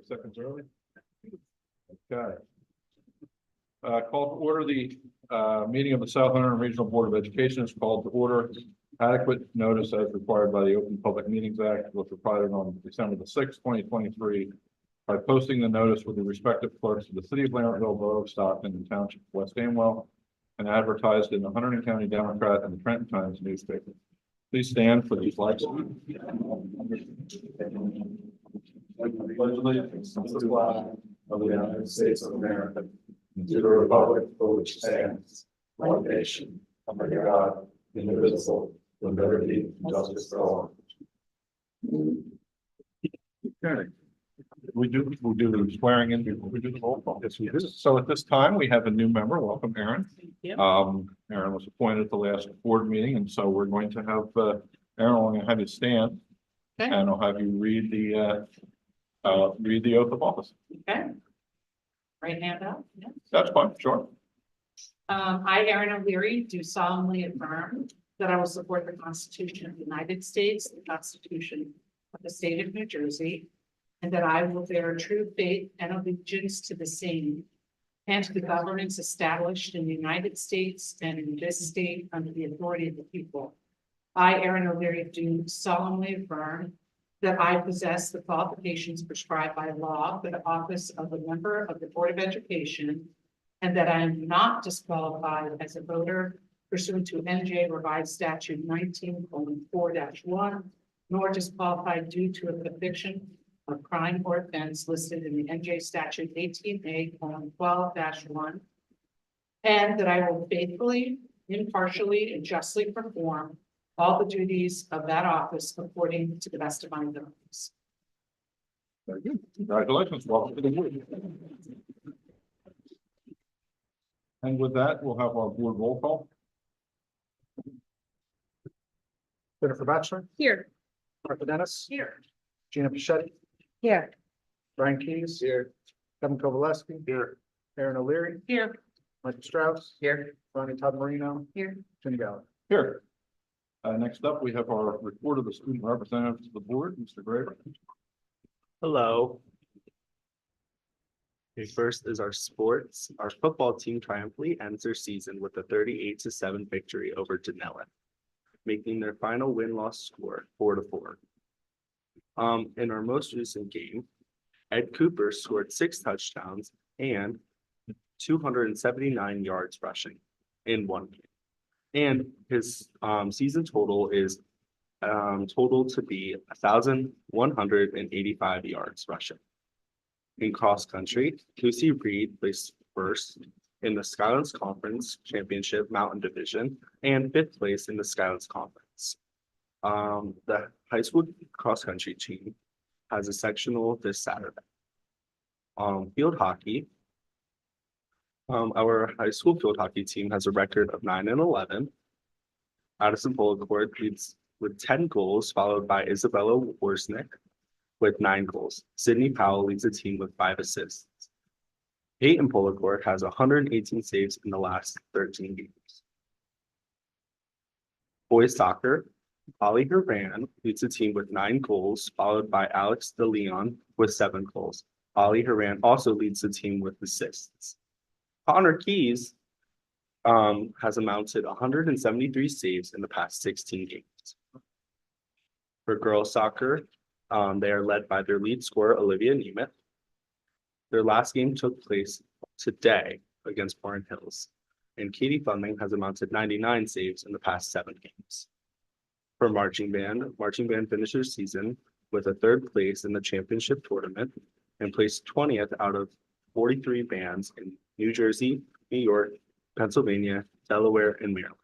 seconds early. Okay. Call to order the meeting of the South Hunterdon Regional Board of Education is called to order. Adequate notice as required by the Open Public Meetings Act was provided on December the 6th, 2023 by posting the notice with the respective clerks of the City of Lambertville, Borough of Stockton, and Township of West Amwell, and advertised in the Hunterdon County Democrat and the Trenton Times newspaper. Please stand for the flag salute. Pledge allegiance to the flag of the United States of America and to the republic for which it stands, one nation, under God, indivisible, with liberty and justice for all. Okay. We'll do the swearing in before we do the roll call. Yes, we do. So at this time, we have a new member. Welcome, Aaron. Thank you. Aaron was appointed at the last board meeting, and so we're going to have Aaron, I'm going to have you stand, Okay. and I'll have you read the oath of office. Okay. Right hand up. Yeah. That's fine, sure. I, Aaron O'Leary, do solemnly affirm that I will support the Constitution of the United States, the Constitution of the State of New Jersey, and that I will bear true faith and allegiance to the same and to the governments established in the United States and in this state under the authority of the people. I, Aaron O'Leary, do solemnly affirm that I possess the qualifications prescribed by law for the office of a member of the Board of Education, and that I am not disqualified as a voter pursuant to NJ Revised Statute 19:4-1, nor disqualified due to a conviction of crime or offense listed in the NJ Statute 18A:12-1, and that I will faithfully, impartially, and justly perform all the duties of that office according to the best of my abilities. Very good. Congratulations. Welcome to the board. And with that, we'll have our board roll call. Jennifer Batchelor, Here. Martha Dennis, Here. Gina Pichetti, Here. Brian Keys. Here. Kevin Kowaleski. Here. Aaron O'Leary, Here. Michael Strauss. Here. Ronnie Todd Marino, Here. Jim Gallagher. Here. Next up, we have our report of the student representatives of the board, Mr. Graver. Hello. Okay, first is our sports. Our football team triumphantly ends their season with a 38-7 victory over Denellen, making their final win-loss score 4-4. In our most recent game, Ed Cooper scored 6 touchdowns and 279 yards rushing in one game. And his season total is total to be 1,185 yards rushing. In cross country, Lucy Reed placed first in the Skylands Conference Championship Mountain Division and 5th place in the Skylands Conference. The high school cross country team has a sectional this Saturday. Field hockey. Our high school field hockey team has a record of 9-11. Addison Bullockford leads with 10 goals, followed by Isabella Worsnick with 9 goals. Sydney Powell leads the team with 5 assists. Peyton Bullockford has 118 saves in the last 13 games. Boys soccer, Ollie Herran leads the team with 9 goals, followed by Alex DeLeon with 7 goals. Ollie Herran also leads the team with assists. Connor Keys has amounted 173 saves in the past 16 games. For girls soccer, they are led by their lead scorer, Olivia Nemeth. Their last game took place today against Bourne Hills, and Katie Funding has amounted 99 saves in the past 7 games. For marching band finished their season with a 3rd place in the championship tournament and placed 20th out of 43 bands in New Jersey, New York, Pennsylvania, Delaware, and Maryland.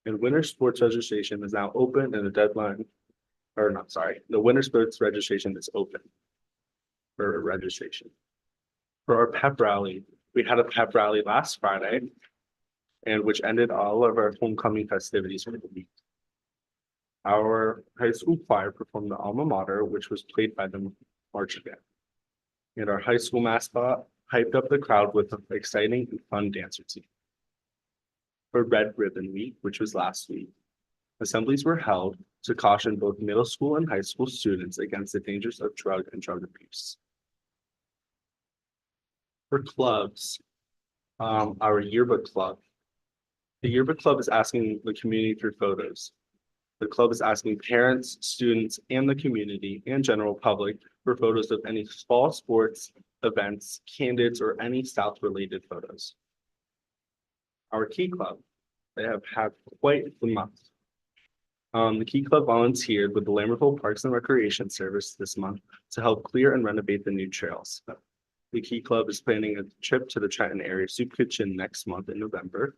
And winter sports registration is now open, and the winter sports registration is open for registration. For our pep rally, we had a pep rally last Friday, and which ended all of our homecoming festivities for the week. Our high school choir performed the alma mater, which was played by the marching band. And our high school mascot hyped up the crowd with an exciting and fun dance routine. For Red Ribbon Week, which was last week, assemblies were held to caution both middle school and high school students against the dangers of drug and drug abuse. For clubs, our yearbook club. The yearbook club is asking the community through photos. The club is asking parents, students, and the community and general public for photos of any fall sports, events, candidates, or any South-related photos. Our Key Club, they have had quite the month. The Key Club volunteered with the Lambertville Parks and Recreation Service this month to help clear and renovate the new trails. The Key Club is planning a trip to the Trenton Area Soup Kitchen next month in November.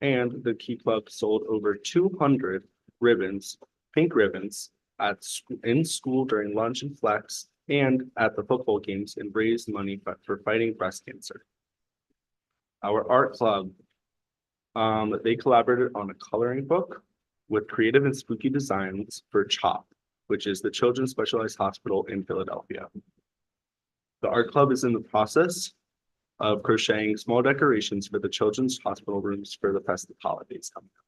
And the Key Club sold over 200 ribbons, pink ribbons, in school during lunch and flex and at the football games and raised money for fighting breast cancer. Our art club, they collaborated on a coloring book with creative and spooky designs for CHOP, which is the Children's Specialized Hospital in Philadelphia. The art club is in the process of crocheting small decorations for the Children's Hospital rooms for the festive holidays coming up.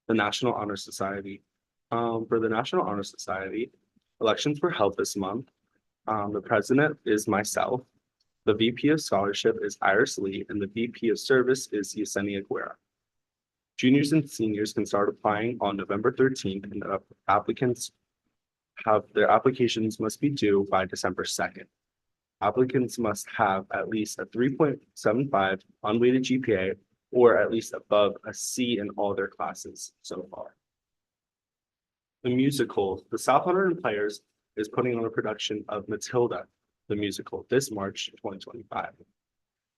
The National Honor Society. For the National Honor Society, elections were held this month. The president is myself. The VP of Scholarship is Iris Lee, and the VP of Service is Yesenia Guerra. Juniors and seniors can start applying on November 13th, and applicants have their applications must be due by December 2nd. Applicants must have at least a 3.75 unweighted GPA or at least above a C in all their classes so far. The musical, the South Hunterdon Players is putting on a production of Matilda, the musical, this March 2025.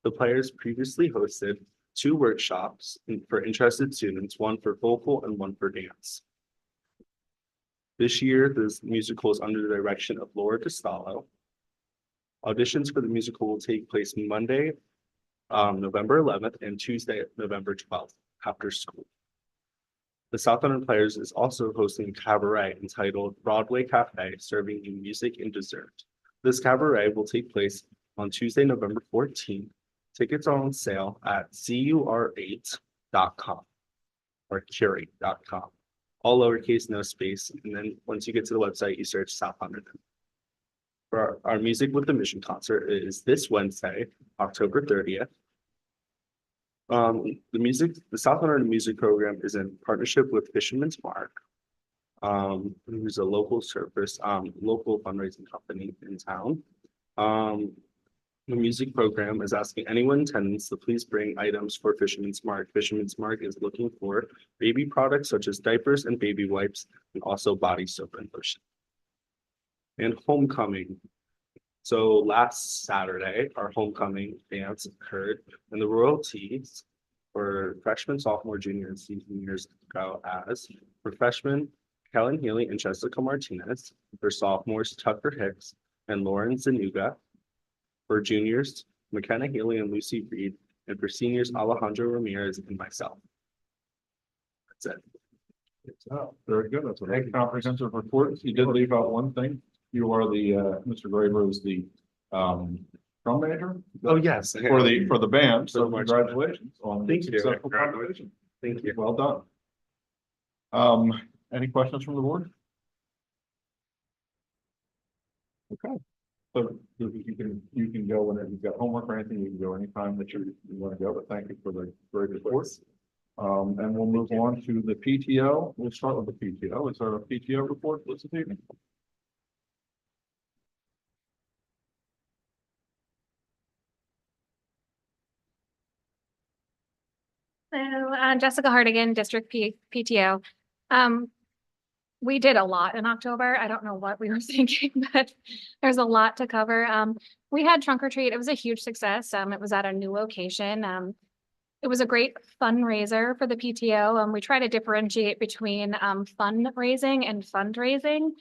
The Players previously hosted 2 workshops for interested students, one for vocal and one for dance. This year, this musical is under the direction of Laura Costello. Auditions for the musical will take place Monday, November 11th and Tuesday, November 12th after school. The South Hunterdon Players is also hosting a cabaret entitled Broadway Cafe, serving you music and dessert. This cabaret will take place on Tuesday, November 14th. Tickets are on sale at cur8.com or curate.com. All lowercase, no space. And then once you get to the website, you search South Hunterdon. For our Music with the Mission concert is this Wednesday, October 30th. The South Hunterdon Music Program is in partnership with Fisherman's Mark, who's a local local fundraising company in town. The music program is asking anyone in attendance to please bring items for Fisherman's Mark. Fisherman's Mark is looking for baby products such as diapers and baby wipes, and also body soap and lotion. And homecoming. So last Saturday, our homecoming dance occurred, and the royalties for freshmen, sophomore, junior, and seniors go as for freshmen, Kellen Healy and Jessica Martinez, for sophomores, Tucker Hicks and Lauren Zanuga, for juniors, McKenna Healy and Lucy Reed, and for seniors, Alejandro Ramirez and myself. That's it. Oh, very good. That's a very comprehensive report. You did leave out one thing. You are the, Mr. Graber is the, drum major? Oh, yes. For the band. So For the congratulations on the Thank you. successful competition. Thank you. Well done. Any questions from the board? Okay. So you can go whenever you've got homework or anything, you can go anytime that you want to go, but thank you for the great report. And we'll move on to the PTO. We'll start with the PTO. Is there a PTO report this evening? So, Jessica Hardigan, District PTO. We did a lot in October. I don't know what we were thinking, but there's a lot to cover. We had trunk or treat. It was a huge success. It was at a new location. It was a great fundraiser for the PTO. We try to differentiate between fundraising and fundraising.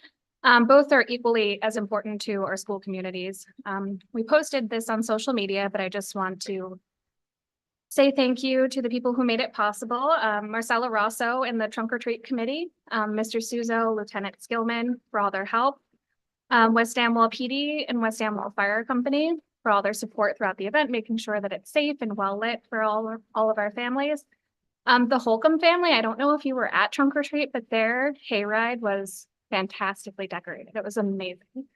Both are equally as important to our school communities. We posted this on social media, but I just want to say thank you to the people who made it possible. Marcella Rosso and the Trunk or Treat Committee, Mr. Suzo, Lieutenant Skillman for all their help, West Amwell PD and West Amwell Fire Company for all their support throughout the event, making sure that it's safe and well lit for all of our families. The Holcomb family, I don't know if you were at trunk or treat, but their hayride was fantastically decorated. It was amazing.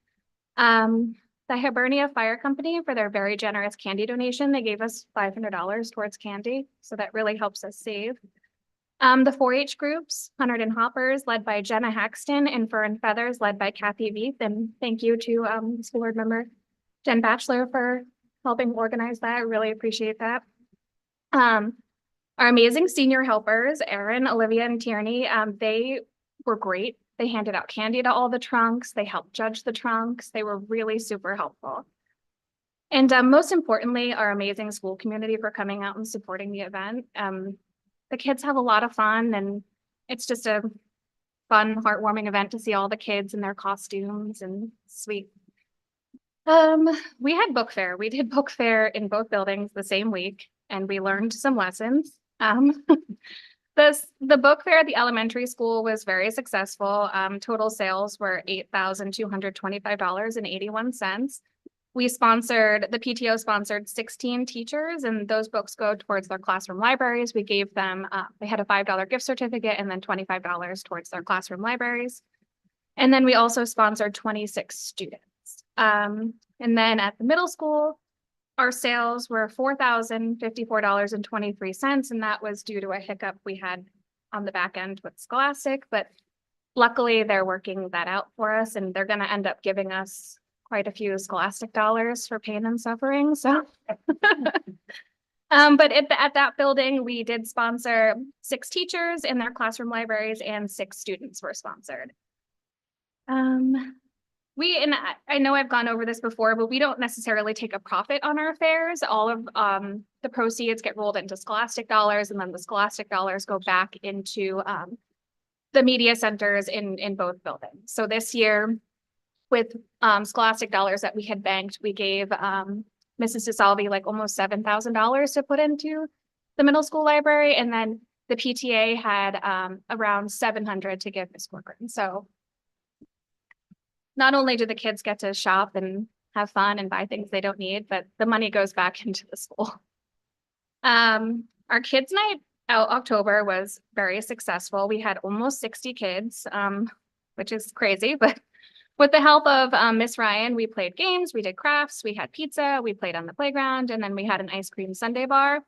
The Hibernia Fire Company, for their very generous candy donation, they gave us $500 towards candy, so that really helps us save. The 4-H groups, Hunterdon Hoppers, led by Jenna Haxton, and Fur and Feathers, led by Kathy Veith, and thank you to school board member Jen Batchelor for helping organize that. I really appreciate that. Our amazing senior helpers, Erin, Olivia, and Tierney, they were great. They handed out candy to all the trunks. They helped judge the trunks. They were really super helpful. And most importantly, our amazing school community for coming out and supporting the event. The kids have a lot of fun, and it's just a fun, heartwarming event to see all the kids in their costumes and sweet. We had book fair. We did book fair in both buildings the same week, and we learned some lessons. The book fair at the elementary school was very successful. Total sales were $8,225.81. The PTO sponsored 16 teachers, and those books go towards their classroom libraries. We gave them, they had a $5 gift certificate and then $25 towards their classroom libraries. And then we also sponsored 26 students. And then at the middle school, our sales were $4,054.23, and that was due to a hiccup we had on the back end with Scholastic, but luckily they're working that out for us, and they're going to end up giving us quite a few Scholastic dollars for pain and suffering. So, but at that building, we did sponsor 6 teachers in their classroom libraries, and 6 students were sponsored. And I know I've gone over this before, but we don't necessarily take a profit on our fairs. All of the proceeds get rolled into Scholastic dollars, and then the Scholastic dollars go back into the media centers in both buildings. So this year, with Scholastic dollars that we had banked, we gave Mrs. DeSalvi like almost $7,000 to put into the middle school library, and then the PTA had around $700 to give Miss Corcoran. So not only do the kids get to shop and have fun and buy things they don't need, but the money goes back into the school. Our kids' night out October was very successful. We had almost 60 kids, which is crazy, but with the help of Miss Ryan, we played games, we did crafts, we had pizza, we played on the playground, and then we had an ice cream sundae bar.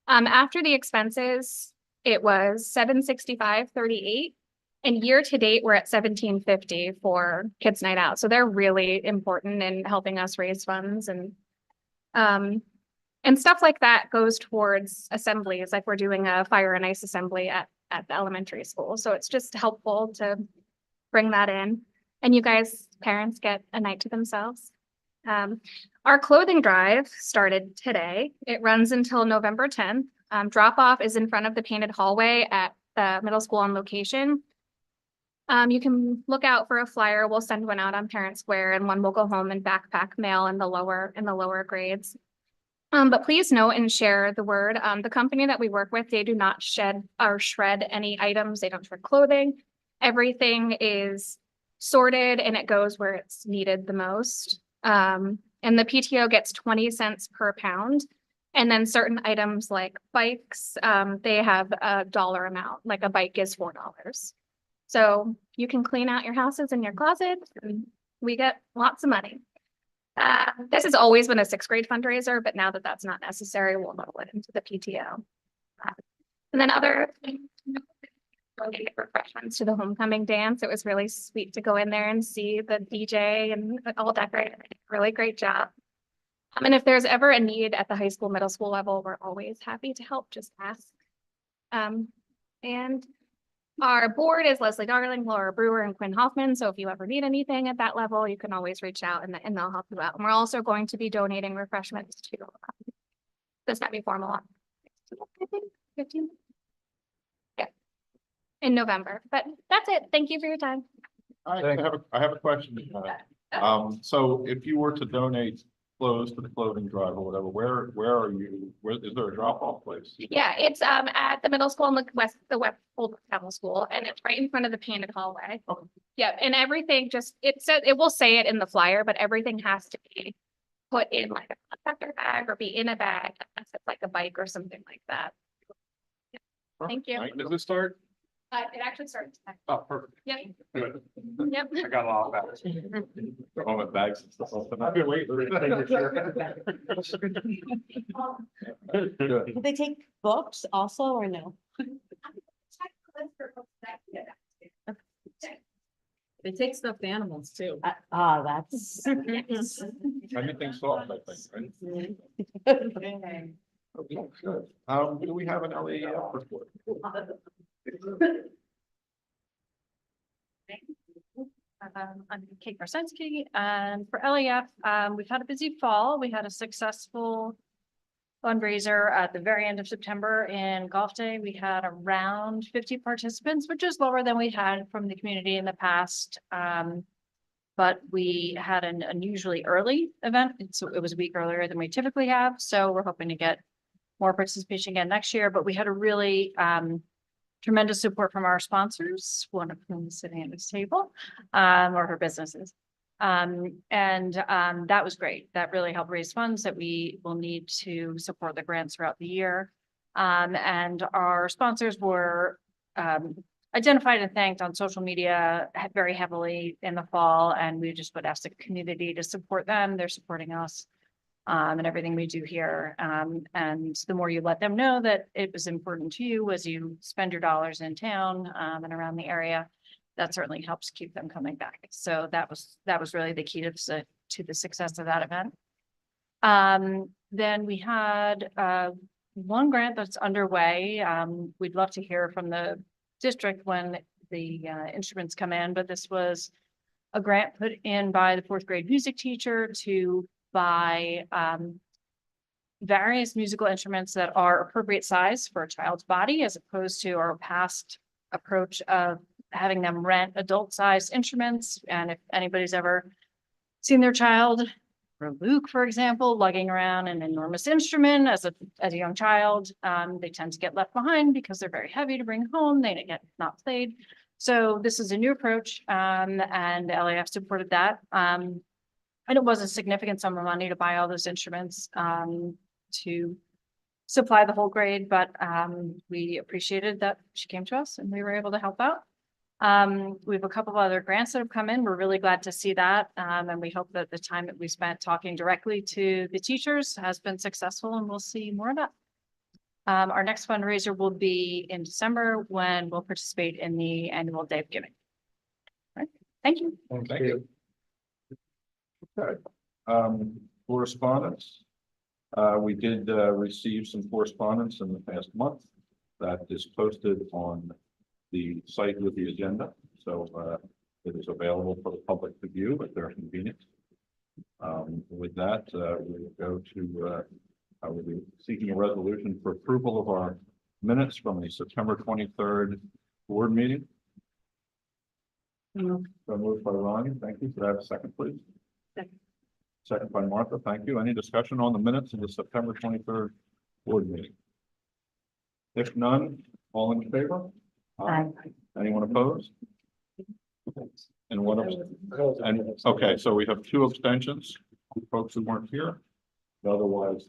After the expenses, it was $765.38. And year to date, we're at $1,750 for Kids Night Out. So they're really important in helping us raise funds, and stuff like that goes towards assemblies. Like we're doing a fire and ice assembly at the elementary school. So it's just helpful to bring that in. And you guys, parents, get a night to themselves. Our clothing drive started today. It runs until November 10th. Drop off is in front of the painted hallway at the middle school on location. You can look out for a flyer. We'll send one out on Parent Square, and one will go home and backpack mail in the lower grades. But please note and share the word. The company that we work with, they do not shed or shred any items. They don't shred clothing. Everything is sorted and it goes where it's needed the most. And the PTO gets 20 cents per pound. And then certain items like bikes, they have a dollar amount, like a bike is $4. So you can clean out your houses and your closets, and we get lots of money. This has always been a 6th grade fundraiser, but now that that's not necessary, we'll roll it into the PTO. And then other refreshments to the homecoming dance. It was really sweet to go in there and see the DJ and all decorated. Really great job. And if there's ever a need at the high school, middle school level, we're always happy to help. Just ask. And our board is Leslie Darling, Laura Brewer, and Quinn Hoffman. So if you ever need anything at that level, you can always reach out and they'll help you out. And we're also going to be donating refreshments to the semi-formal, I think, 15. Yeah, in November. But that's it. Thank you for your time. I have a question. So if you were to donate clothes to the clothing drive or whatever, where are you? Is there a drop-off place? Yeah, it's at the middle school in the West Old Town School, and it's right in front of the painted hallway. Okay. Yeah, and everything it will say it in the flyer, but everything has to be put in like a protector bag or be in a bag unless it's like a bike or something like that. Thank you. Does it start? It actually starts. Oh, perfect. Yep, Good. yep. I got a lot of bags. All my bags and stuff. I've been waiting for it. Good. Do they take books also or no? They take stuffed animals too. That's. Anything soft, I think, right? Okay, good. Do we have an LEF report? I'm Kate Marsensky, and for LEF, we've had a busy fall. We had a successful fundraiser at the very end of September in Golf Day. We had around 50 participants, which is lower than we had from the community in the past. But we had an unusually early event, so it was a week earlier than we typically have. So we're hoping to get more participation again next year, but we had a really tremendous support from our sponsors, one of whom is sitting at this table, or her businesses. That was great. That really helped raise funds that we will need to support the grants throughout the year. And our sponsors were identified and thanked on social media very heavily in the fall, and we just would ask the community to support them. They're supporting us and everything we do here. And the more you let them know that it was important to you as you spend your dollars in town and around the area, that certainly helps keep them coming back. So that was really the key to the success of that event. Then we had one grant that's underway. We'd love to hear from the district when the instruments come in, but this was a grant put in by the 4th grade music teacher to buy various musical instruments that are appropriate size for a child's body, as opposed to our past approach of having them rent adult-sized instruments. And if anybody's ever seen their child, or Luke, for example, lugging around an enormous instrument as a young child, they tend to get left behind because they're very heavy to bring home. They get not played. So this is a new approach, and LAF supported that. And it was a significant sum of money to buy all those instruments to supply the whole grade, but we appreciated that she came to us and we were able to help out. We have a couple of other grants that have come in. We're really glad to see that. And we hope that the time that we spent talking directly to the teachers has been successful, and we'll see more of that. Our next fundraiser will be in December, when we'll participate in the annual Day of Giving. All right. Thank you. Thank you. Okay. Correspondence. We did receive some correspondence in the past month that is posted on the site with the agenda. So it is available for the public to view at their convenience. With that, we'll go to I will be seeking a resolution for approval of our minutes from the September 23rd board meeting. So moved by Ronnie. Thank you. Could I have a second, please? Second by Martha. Thank you. Any discussion on the minutes of the September 23rd board meeting? If none, all in favor? Aye. Anyone opposed? And one, and, okay, so we have 2 abstentions, folks who weren't here. Otherwise,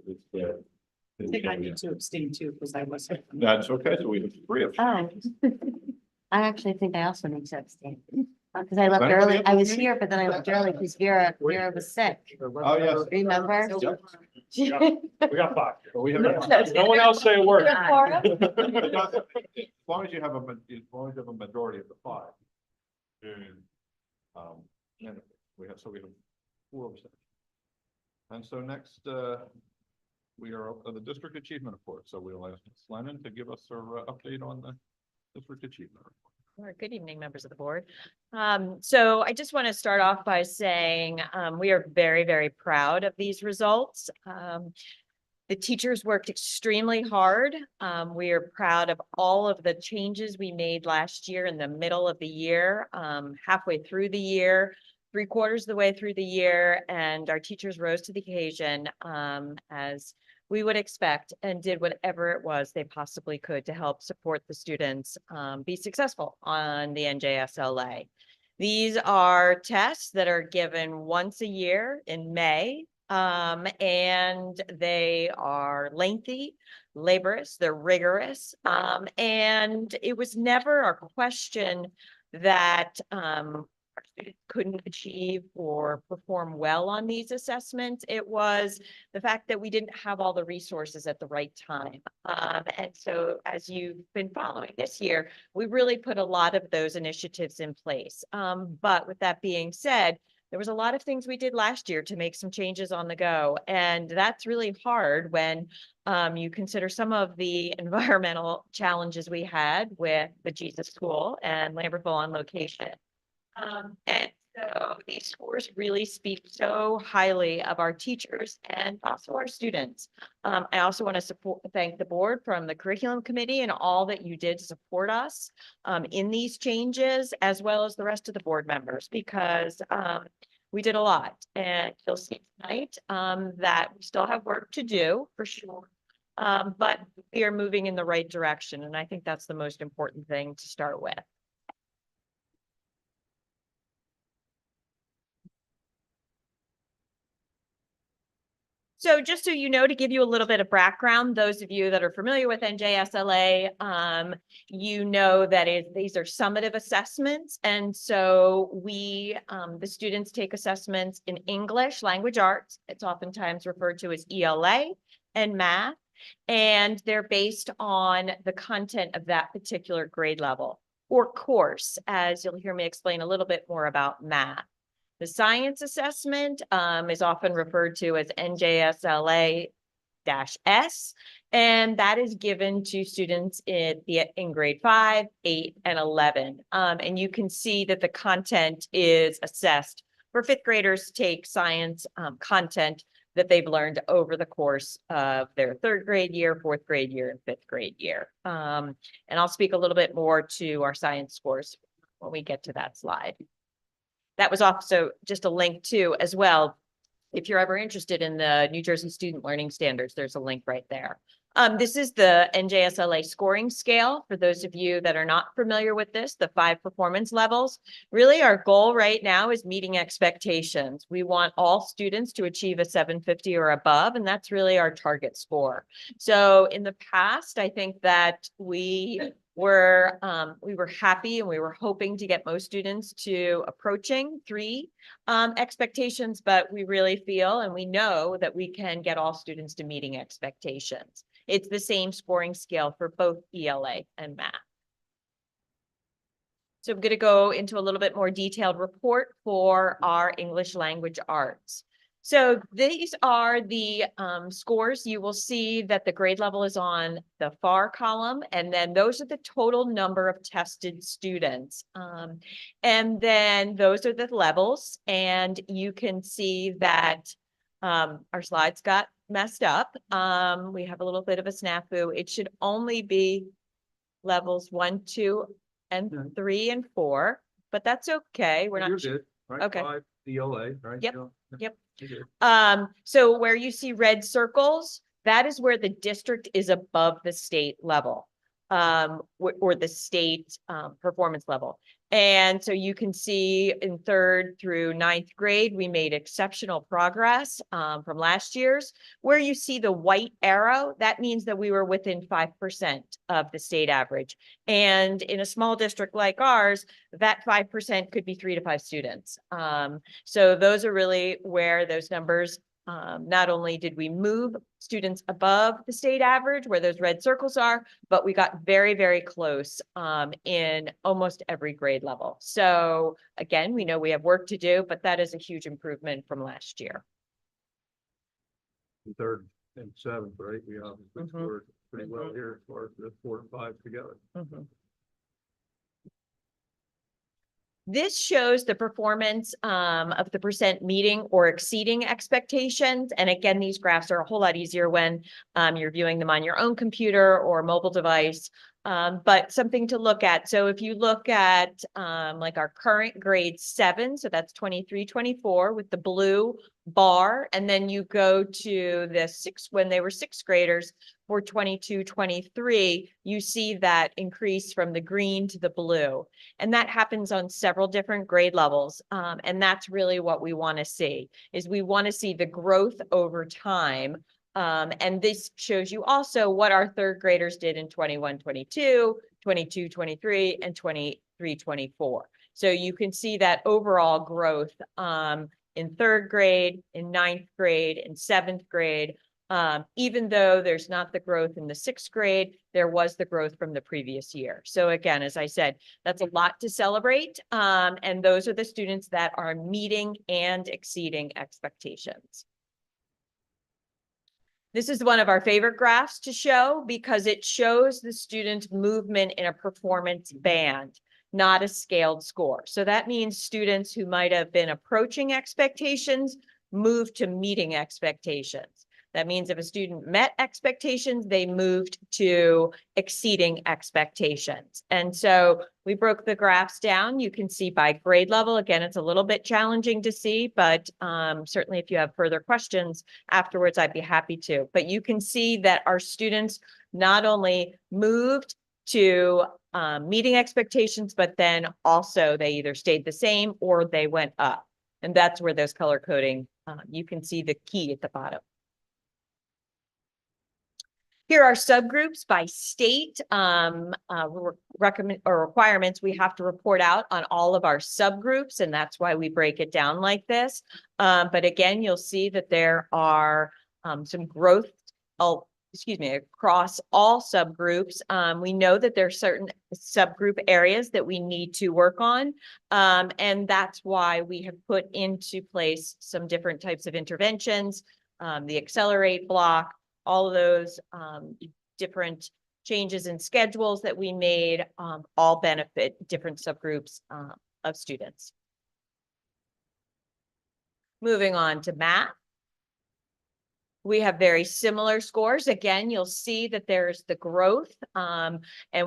it's the. I think I need to abstain too, because I wasn't. That's okay. So we have 3 abstentions. Oh. I actually think I also need to abstain. Because I left Does anybody early. I was abstain? here, but then I left early because Vera was sick. Oh, yes. Remember? We got 5. But we have. No one else say a word. As long as you have a majority of the 5. Then we have 4 abstentions. And so next, we are at the district achievement report. So we'll ask Ms. Lennon to give us her update on the district achievement report. Sure. Good evening, members of the board. So I just want to start off by saying we are very, very proud of these results. The teachers worked extremely hard. We are proud of all of the changes we made last year in the middle of the year, halfway through the year, 3/4 of the way through the year, and our teachers rose to the occasion as we would expect, and did whatever it was they possibly could to help support the students be successful on the NJSLA. These are tests that are given once a year in May And they are lengthy, laborious, they're rigorous. And it was never a question that our students couldn't achieve or perform well on these assessments. It was the fact that we didn't have all the resources at the right time. And so as you've been following this year, we really put a lot of those initiatives in place. But with that being said, there was a lot of things we did last year to make some changes on the go. And that's really hard when you consider some of the environmental challenges we had with the Jesus School and Lambertville on location. And so these scores really speak so highly of our teachers and also our students. I also want to thank the board from the curriculum committee and all that you did to support us in these changes, as well as the rest of the board members, because we did a lot. And you'll see tonight that we still have work to do for sure. But we are moving in the right direction. And I think that's the most important thing to start with. So just so you know, to give you a little bit of background, those of you that are familiar with NJSLA, you know that these are summative assessments. And so we, the students take assessments in English, language arts. It's oftentimes referred to as ELA, and math. And they're based on the content of that particular grade level or course, as you'll hear me explain a little bit more about math. The science assessment is often referred to as NJSLA-S, and that is given to students in grade 5, 8, and 11. And you can see that the content is assessed for fifth graders take science content that they've learned over the course of their third grade year, fourth grade year, and fifth grade year. And I'll speak a little bit more to our science scores when we get to that slide. That was also just a link to as well. If you're ever interested in the New Jersey Student Learning Standards, there's a link right there. This is the NJSLA scoring scale. For those of you that are not familiar with this, the 5 performance levels. Really, our goal right now is meeting expectations. We want all students to achieve a 750 or above, and that's really our target score. So in the past, I think that we were happy and we were hoping to get most students to approaching 3 expectations, but we really feel and we know that we can get all students to meeting expectations. It's the same scoring scale for both ELA and math. So I'm going to go into a little bit more detailed report for our English language arts. So these are the scores. You will see that the grade level is on the far column, and then those are the total number of tested students. And then those are the levels, and you can see that our slides got messed up. We have a little bit of a snafu. It should only be levels 1, 2, and 3, and 4, but that's okay. We're not. You're good, right? Okay. 5 ELA, right? Yep. Yep. You're good. So where you see red circles, that is where the district is above the state level, or the state performance level. And so you can see in 3rd through 9th grade, we made exceptional progress from last year's. Where you see the white arrow, that means that we were within 5% of the state average. And in a small district like ours, that 5% could be 3 to 5 students. So those are really where those numbers, not only did we move students above the state average where those red circles are, but we got very, very close in almost every grade level. So again, we know we have work to do, but that is a huge improvement from last year. 3rd and 7th, right? We obviously Mhm. scored pretty well here as far as the 4 and 5 together. This shows the performance of the percent meeting or exceeding expectations. And again, these graphs are a whole lot easier when you're viewing them on your own computer or mobile device. but something to look at. So if you look at like our current grade 7, so that's 23, 24 with the blue bar, and then you go to the when they were 6th graders for 22, 23, you see that increase from the green to the blue. And that happens on several different grade levels. And that's really what we want to see, is we want to see the growth over time. And this shows you also what our 3rd graders did in 21, 22, 22, 23, and 23, 24. So you can see that overall growth in 3rd grade, in 9th grade, in 7th grade. Even though there's not the growth in the 6th grade, there was the growth from the previous year. So again, as I said, that's a lot to celebrate. And those are the students that are meeting and exceeding expectations. This is one of our favorite graphs to show because it shows the student movement in a performance band, not a scaled score. So that means students who might have been approaching expectations move to meeting expectations. That means if a student met expectations, they moved to exceeding expectations. And so we broke the graphs down. You can see by grade level. Again, it's a little bit challenging to see, but certainly if you have further questions afterwards, I'd be happy to. But you can see that our students not only moved to meeting expectations, but then also they either stayed the same or they went up. And that's where those color coding, you can see the key at the bottom. Here are subgroups by state requirements. We have to report out on all of our subgroups, and that's why we break it down like this. But again, you'll see that there are some growth, across all subgroups. We know that there are certain subgroup areas that we need to work on. And that's why we have put into place some different types of interventions, the Accelerate block, all of those different changes in schedules that we made all benefit different subgroups of students. Moving on to math. We have very similar scores. Again, you'll see that there's the growth and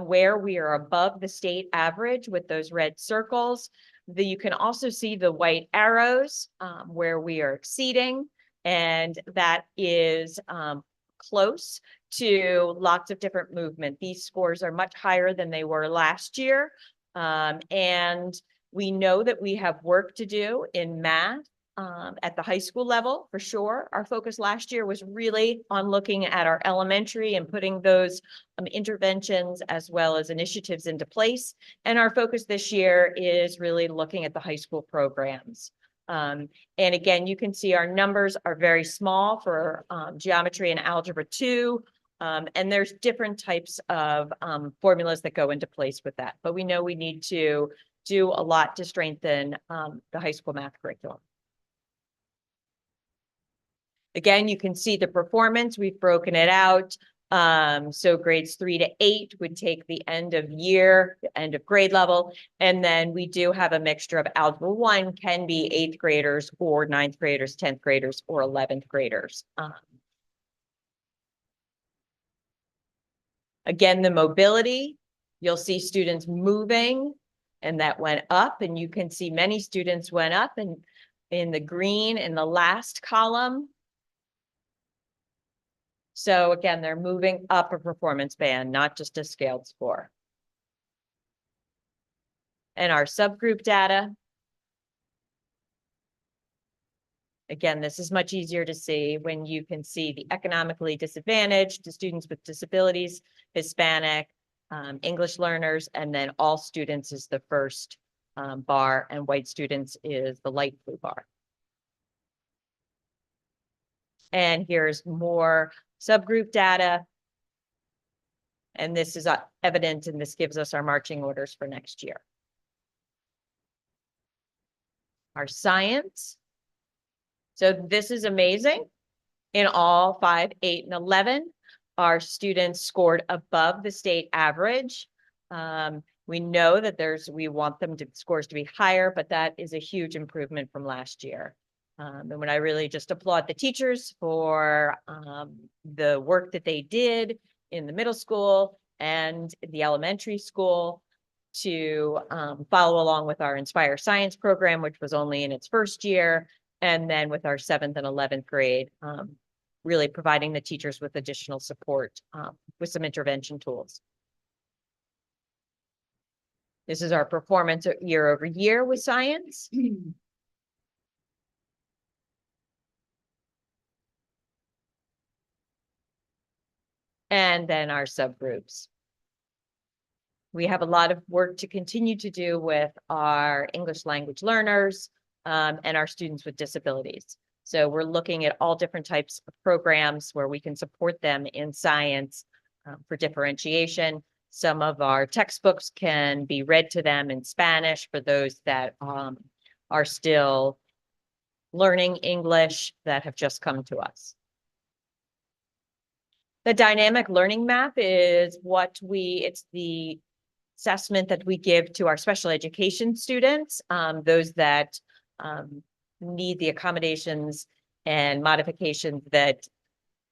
where we are above the state average with those red circles. You can also see the white arrows where we are exceeding, and that is close to lots of different movement. These scores are much higher than they were last year. And we know that we have work to do in math at the high school level, for sure. Our focus last year was really on looking at our elementary and putting those interventions as well as initiatives into place. And our focus this year is really looking at the high school programs. And again, you can see our numbers are very small for geometry and algebra 2. And there's different types of formulas that go into place with that. But we know we need to do a lot to strengthen the high school math curriculum. Again, you can see the performance. We've broken it out. So grades 3 to 8 would take the end of year, the end of grade level. And then we do have a mixture of algebra 1 can be 8th graders or 9th graders, 10th graders, or 11th graders. Again, the mobility, you'll see students moving, and that went up, and you can see many students went up, and in the green in the last column. So again, they're moving up a performance band, not just a scaled score. And our subgroup data. Again, this is much easier to see when you can see the economically disadvantaged, the students with disabilities, Hispanic, English learners, and then all students is the first bar, and white students is the light blue bar. And here's more subgroup data. And this is evident, and this gives us our marching orders for next year. Our science. So this is amazing. In all 5, 8, and 11, our students scored above the state average. We know that we want them to scores to be higher, but that is a huge improvement from last year. And when I really just applaud the teachers for the work that they did in the middle school and the elementary school to follow along with our Inspire Science program, which was only in its first year, and then with our 7th and 11th grade, really providing the teachers with additional support with some intervention tools. This is our performance year over year with science. And then our subgroups. We have a lot of work to continue to do with our English language learners and our students with disabilities. So we're looking at all different types of programs where we can support them in science for differentiation. Some of our textbooks can be read to them in Spanish for those that are still learning English that have just come to us. The dynamic learning map is it's the assessment that we give to our special education students, those that need the accommodations and modifications that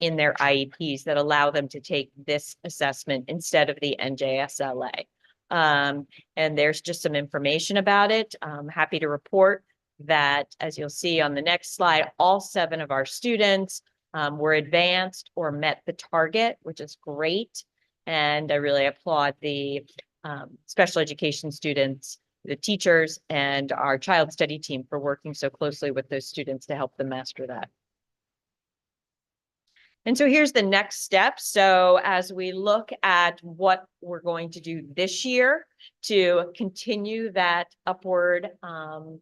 in their IEPs that allow them to take this assessment instead of the NJSLA. And there's just some information about it. I'm happy to report that, as you'll see on the next slide, all 7 of our students were advanced or met the target, which is great. And I really applaud the special education students, the teachers, and our child study team for working so closely with those students to help them master that. And so here's the next step. So as we look at what we're going to do this year to continue that upward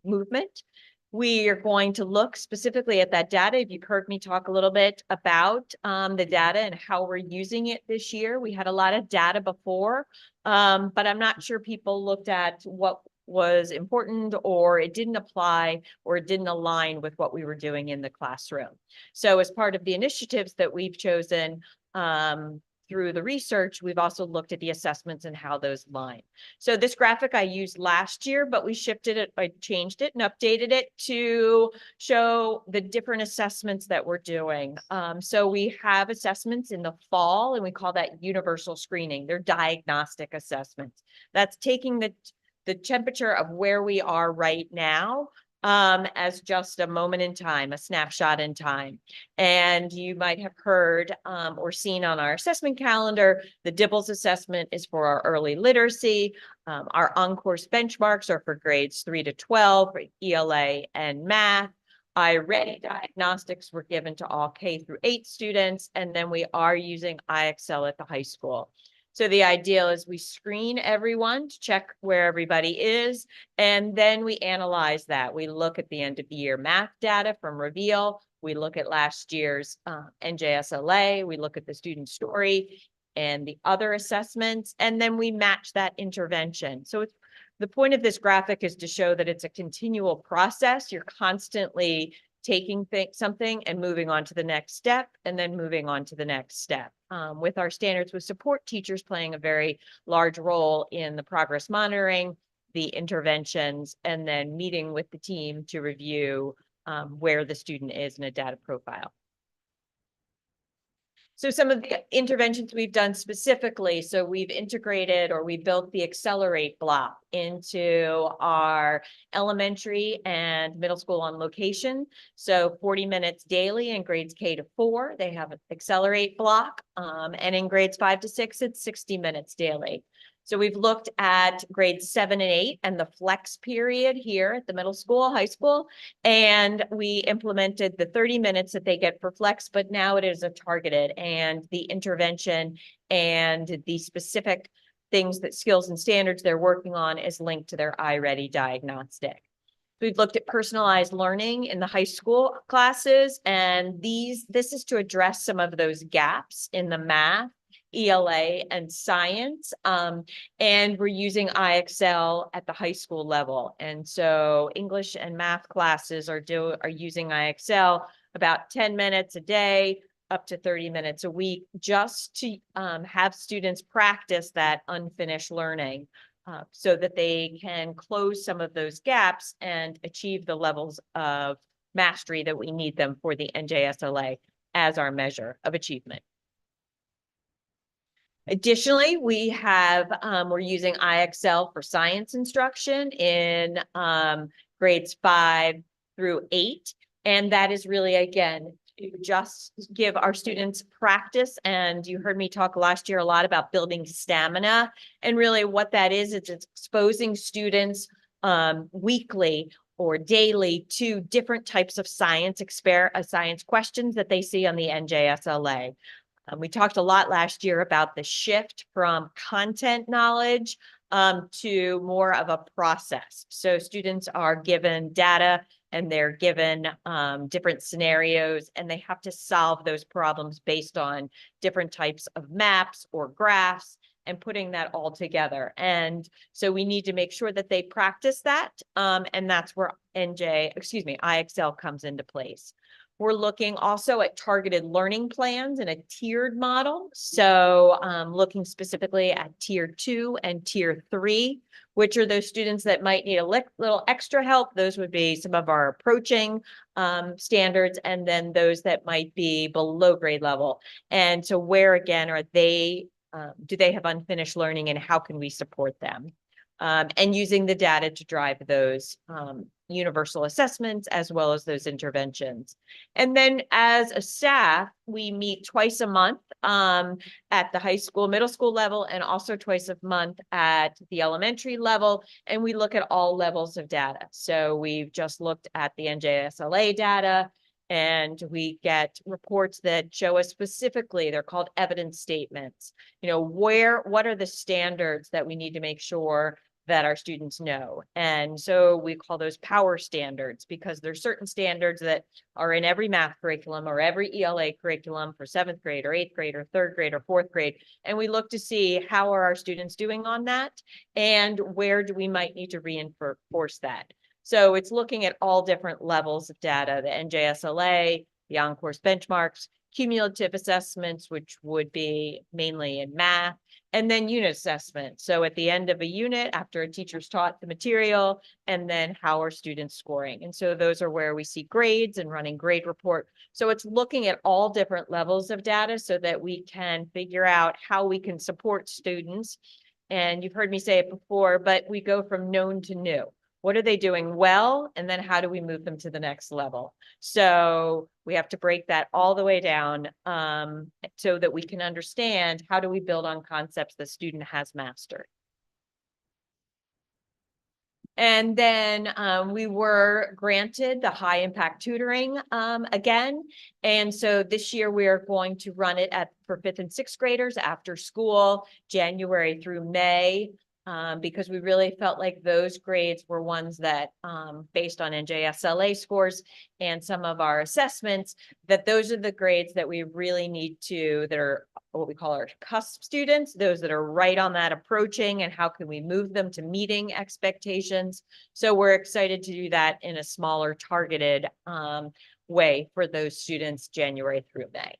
movement, we are going to look specifically at that data. You've heard me talk a little bit about the data and how we're using it this year. We had a lot of data before, but I'm not sure people looked at what was important, or it didn't apply, or it didn't align with what we were doing in the classroom. So as part of the initiatives that we've chosen through the research, we've also looked at the assessments and how those line. So this graphic I used last year, but we shifted it, I changed it and updated it to show the different assessments that we're doing. So we have assessments in the fall, and we call that universal screening. They're diagnostic assessments. That's taking the temperature of where we are right now as just a moment in time, a snapshot in time. And you might have heard or seen on our assessment calendar, the DIBELS assessment is for our early literacy. Our on-course benchmarks are for grades 3 to 12 for ELA and math. iReady diagnostics were given to all K through 8 students, and then we are using IXL at the high school. So the ideal is we screen everyone to check where everybody is, and then we analyze that. We look at the end of the year math data from Reveal. We look at last year's NJSLA. We look at the student story and the other assessments, and then we match that intervention. So the point of this graphic is to show that it's a continual process. You're constantly taking something and moving on to the next step, and then moving on to the next step. With our standards with support teachers playing a very large role in the progress monitoring, the interventions, and then meeting with the team to review where the student is in a data profile. So some of the interventions we've done specifically, so we've integrated or we built the Accelerate block into our elementary and middle school on location. So 40 minutes daily in grades K to 4, they have an Accelerate block. And in grades 5 to 6, it's 60 minutes daily. So we've looked at grades 7 and 8 and the flex period here at the middle school, high school, and we implemented the 30 minutes that they get for flex, but now it is a targeted, and the intervention and the specific things that skills and standards they're working on is linked to their iReady diagnostic. We've looked at personalized learning in the high school classes, and this is to address some of those gaps in the math, ELA, and science, and we're using IXL at the high school level. And so English and math classes are using IXL about 10 minutes a day, up to 30 minutes a week, just to have students practice that unfinished learning so that they can close some of those gaps and achieve the levels of mastery that we need them for the NJSLA as our measure of achievement. Additionally, we're using IXL for science instruction in grades 5 through 8. And that is really, again, to just give our students practice. And you heard me talk last year a lot about building stamina. And really what that is, it's exposing students weekly or daily to different types of science questions that they see on the NJSLA. We talked a lot last year about the shift from content knowledge to more of a process. So students are given data and they're given different scenarios, and they have to solve those problems based on different types of maps or graphs and putting that all together. And so we need to make sure that they practice that. And that's where IXL comes into place. We're looking also at targeted learning plans in a tiered model. So looking specifically at tier 2 and tier 3, which are those students that might need a little extra help. Those would be some of our approaching standards, and then those that might be below grade level. And so where again are they, do they have unfinished learning, and how can we support them? And using the data to drive those universal assessments as well as those interventions. And then as a staff, we meet twice a month at the high school, middle school level, and also twice a month at the elementary level. And we look at all levels of data. So we've just looked at the NJSLA data, and we get reports that show us specifically, they're called evidence statements. You know, what are the standards that we need to make sure that our students know? And so we call those power standards, because there's certain standards that are in every math curriculum or every ELA curriculum for 7th grade or 8th grade or 3rd grade or 4th grade. And we look to see how are our students doing on that, and where do we might need to reinforce that. So it's looking at all different levels of data, the NJSLA, the on-course benchmarks, cumulative assessments, which would be mainly in math, and then unit assessment. So at the end of a unit, after a teacher's taught the material, and then how are students scoring? And so those are where we see grades and running grade report. So it's looking at all different levels of data so that we can figure out how we can support students. And you've heard me say it before, but we go from known to new. What are they doing well? And then how do we move them to the next level? So we have to break that all the way down so that we can understand how do we build on concepts the student has mastered. And then we were granted the high impact tutoring again. And so this year we are going to run it for 5th and 6th graders after school, January through May. Because we really felt like those grades were ones that, based on NJSLA scores and some of our assessments, that those are the grades that we really need to, that are what we call our cusp students, those that are right on that approaching, and how can we move them to meeting expectations. So we're excited to do that in a smaller targeted way for those students January through May.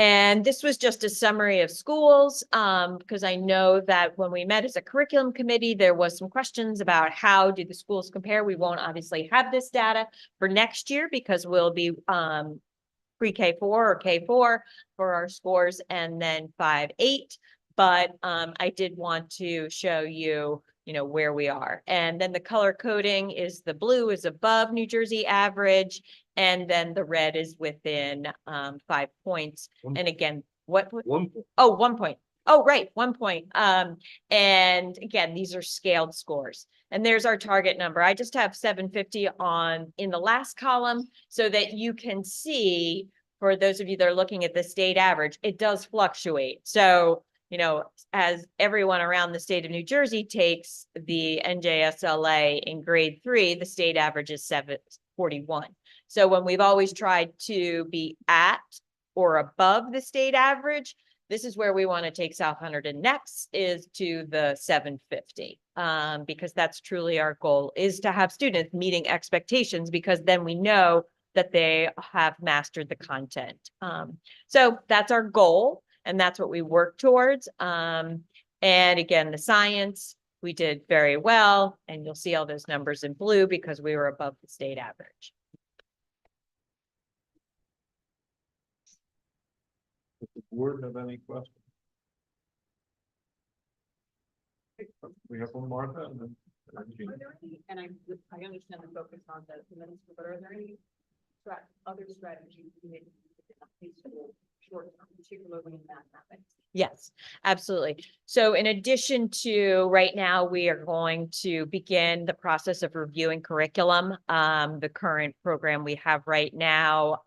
And this was just a summary of schools, because I know that when we met as a curriculum committee, there was some questions about how do the schools compare. We won't obviously have this data for next year because we'll be pre-K4 or K4 for our scores, and then 5-8. But I did want to show you, where we are. And then the color coding is the blue is above New Jersey average, and then the red is within 5 points. And again, what? 1 point. Oh, 1 point. Oh, right, 1 point. And again, these are scaled scores. And there's our target number. I just have 750 in the last column so that you can see, for those of you that are looking at the state average, it does fluctuate. So, as everyone around the state of New Jersey takes the NJSLA in grade 3, the state average is 741. So when we've always tried to be at or above the state average, this is where we want to take South Hunterdon next, is to the 750, because that's truly our goal, is to have students meeting expectations, because then we know that they have mastered the content. So that's our goal, and that's what we work towards. And again, the science, we did very well, and you'll see all those numbers in blue because we were above the state average. Does the board have any questions? We have one Martha and then. Jean. Are there any, and I understand the focus on the minutes, but are there any other strategies you may short term, particularly in mathematics? Yes, absolutely. So in addition to right now, we are going to begin the process of reviewing curriculum. The current program we have right now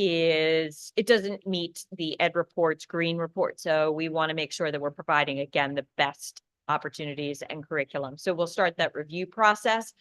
it doesn't meet the Ed Report's green report. So we want to make sure that we're providing, again, the best opportunities and curriculum. So we'll start that review process.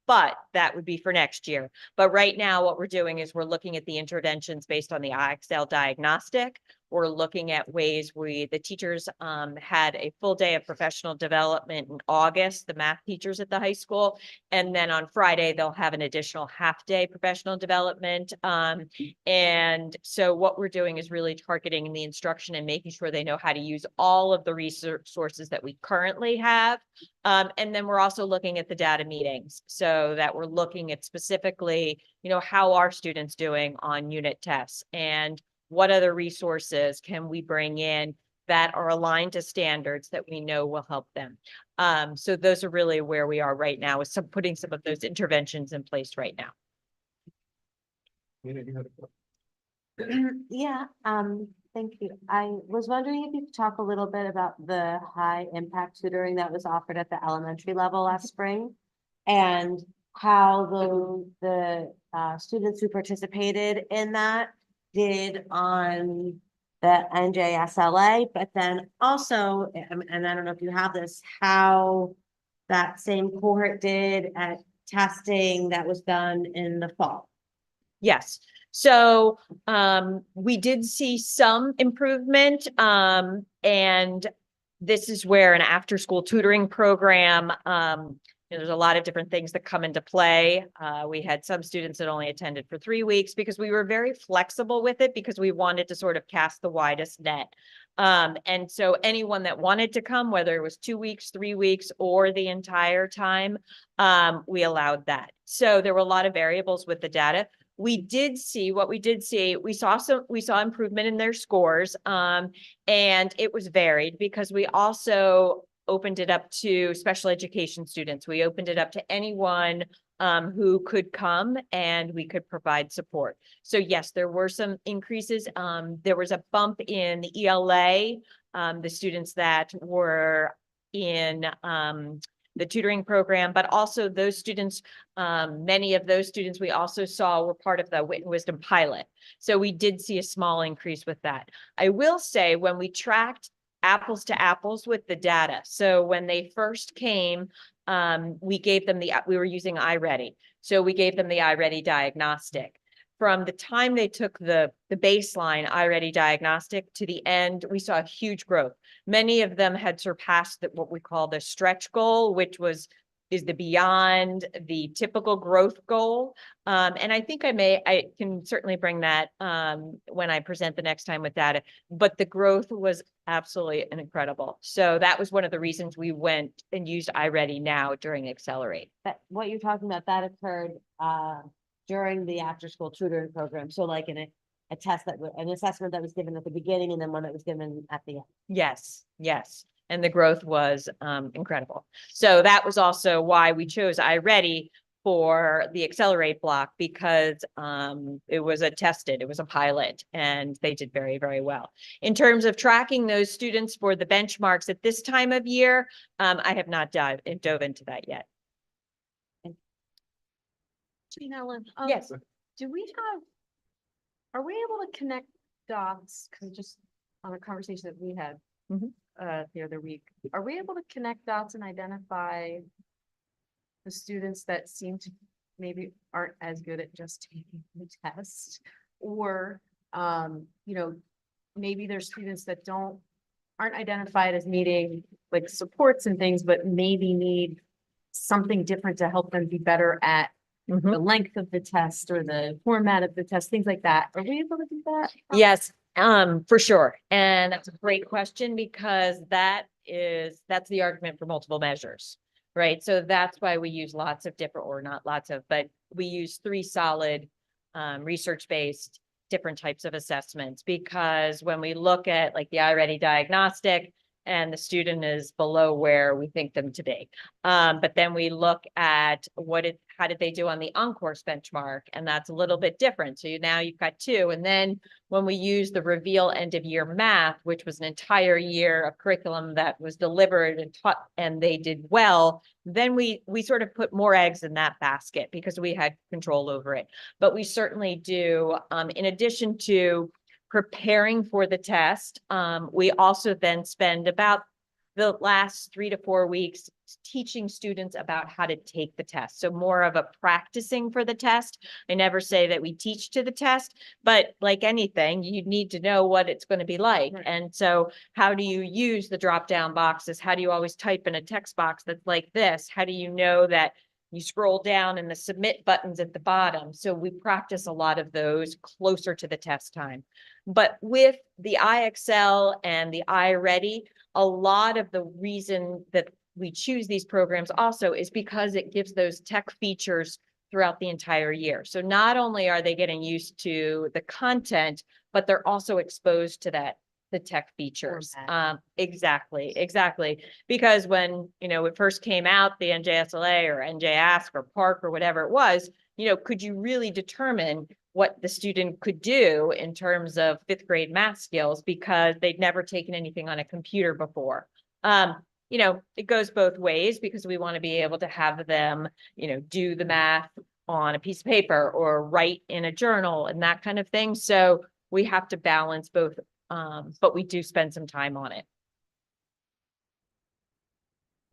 But that would be for next year. But right now, what we're doing is we're looking at the interventions based on the IXL diagnostic. We're looking at ways the teachers had a full day of professional development in August, the math teachers at the high school. And then on Friday, they'll have an additional half day professional development. And so what we're doing is really targeting the instruction and making sure they know how to use all of the resources that we currently have. And then we're also looking at the data meetings so that we're looking at specifically, how are students doing on unit tests and what other resources can we bring in that are aligned to standards that we know will help them. So those are really where we are right now, is putting some of those interventions in place right now. Nina, you had a question? Yeah, thank you. I was wondering if you could talk a little bit about the high impact tutoring that was offered at the elementary level last spring and how the students who participated in that did on the NJSLA, but then also, and I don't know if you have this, how that same cohort did at testing that was done in the fall. Yes. So we did see some improvement, and this is where an after-school tutoring program, there's a lot of different things that come into play. We had some students that only attended for 3 weeks because we were very flexible with it because we wanted to sort of cast the widest net. And so anyone that wanted to come, whether it was 2 weeks, 3 weeks, or the entire time, we allowed that. So there were a lot of variables with the data. We saw improvement in their scores, and it was varied because we also opened it up to special education students. We opened it up to anyone who could come and we could provide support. So yes, there were some increases. There was a bump in the ELA, the students that were in the tutoring program, but also those students, many of those students we also saw were part of the Wit and Wisdom pilot. So we did see a small increase with that. I will say when we tracked apples to apples with the data. So when they first came, we gave them we were using iReady. So we gave them the iReady diagnostic. From the time they took the baseline iReady diagnostic to the end, we saw a huge growth. Many of them had surpassed what we call the stretch goal, which is the beyond the typical growth goal. And I think I can certainly bring that when I present the next time with data, but the growth was absolutely incredible. So that was one of the reasons we went and used iReady now during Accelerate. That what you're talking about, that occurred during the after school tutoring program. So like in a test an assessment that was given at the beginning and then one that was given at the end. Yes, yes. And the growth was incredible. So that was also why we chose iReady for the Accelerate block, because it was it was a pilot, and they did very, very well. In terms of tracking those students for the benchmarks at this time of year, I have not dove into that yet. Jean Ellen, Yes. are we able to connect dots? Because just on a conversation that we had Mhm. The other week, are we able to connect dots and identify the students that seem to maybe aren't as good at just taking the test? Or, maybe there's students that aren't identified as needing like supports and things, but maybe need something different to help them be better at the length of the test or the format of the test, things like that. Are we able to do that? Yes, for sure. And that's a great question, because that's the argument for multiple measures, right? So that's why we use lots of different, or not lots of, but we use 3 solid research-based different types of assessments, because when we look at like the iReady diagnostic and the student is below where we think them to be. But then we look at how did they do on the on-course benchmark? And that's a little bit different. So now you've got two. And then when we use the reveal end of year math, which was an entire year of curriculum that was delivered and taught, and they did well, then we sort of put more eggs in that basket because we had control over it. But we certainly do, in addition to preparing for the test, we also then spend about the last 3 to 4 weeks teaching students about how to take the test. So more of a practicing for the test. I never say that we teach to the test, but like anything, you need to know what it's going to be like. Right. And so how do you use the drop-down boxes? How do you always type in a text box that's like this? How do you know that you scroll down and the submit button's at the bottom? So we practice a lot of those closer to the test time. But with the iExcel and the iReady, a lot of the reason that we choose these programs also is because it gives those tech features throughout the entire year. So not only are they getting used to the content, but they're also exposed to the tech features. Exactly. Because when, it first came out, the NJSLA or NJ Ask or PARC or whatever it was, could you really determine what the student could do in terms of 5th grade math skills because they'd never taken anything on a computer before? It goes both ways because we want to be able to have them, do the math on a piece of paper or write in a journal and that kind of thing. So we have to balance both, but we do spend some time on it.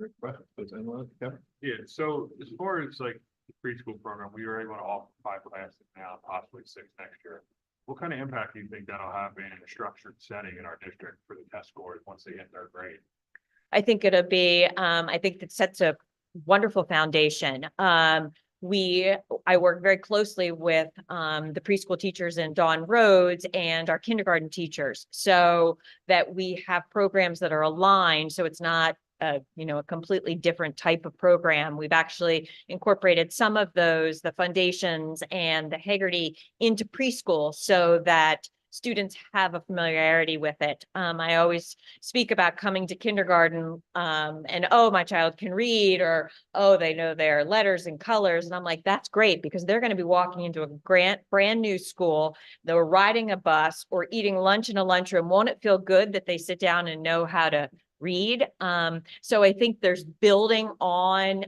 Great question. Does anyone else? Kevin? Yeah, so as far as like the preschool program, we were able to offer 5 classes now, possibly 6 next year. What kind of impact do you think that'll have in a structured setting in our district for the test scores once they hit 3rd grade? I think it'll be, I think that sets a wonderful foundation. I work very closely with the preschool teachers in Dawn Roads and our kindergarten teachers so that we have programs that are aligned. So it's not a completely different type of program. We've actually incorporated some of those, the foundations and the Haggerty into preschool so that students have a familiarity with it. I always speak about coming to kindergarten and, oh, my child can read, or, oh, they know their letters and colors. And I'm like, that's great because they're going to be walking into a brand new school. They're riding a bus or eating lunch in a lunchroom. Won't it feel good that they sit down and know how to read? So I think there's building on,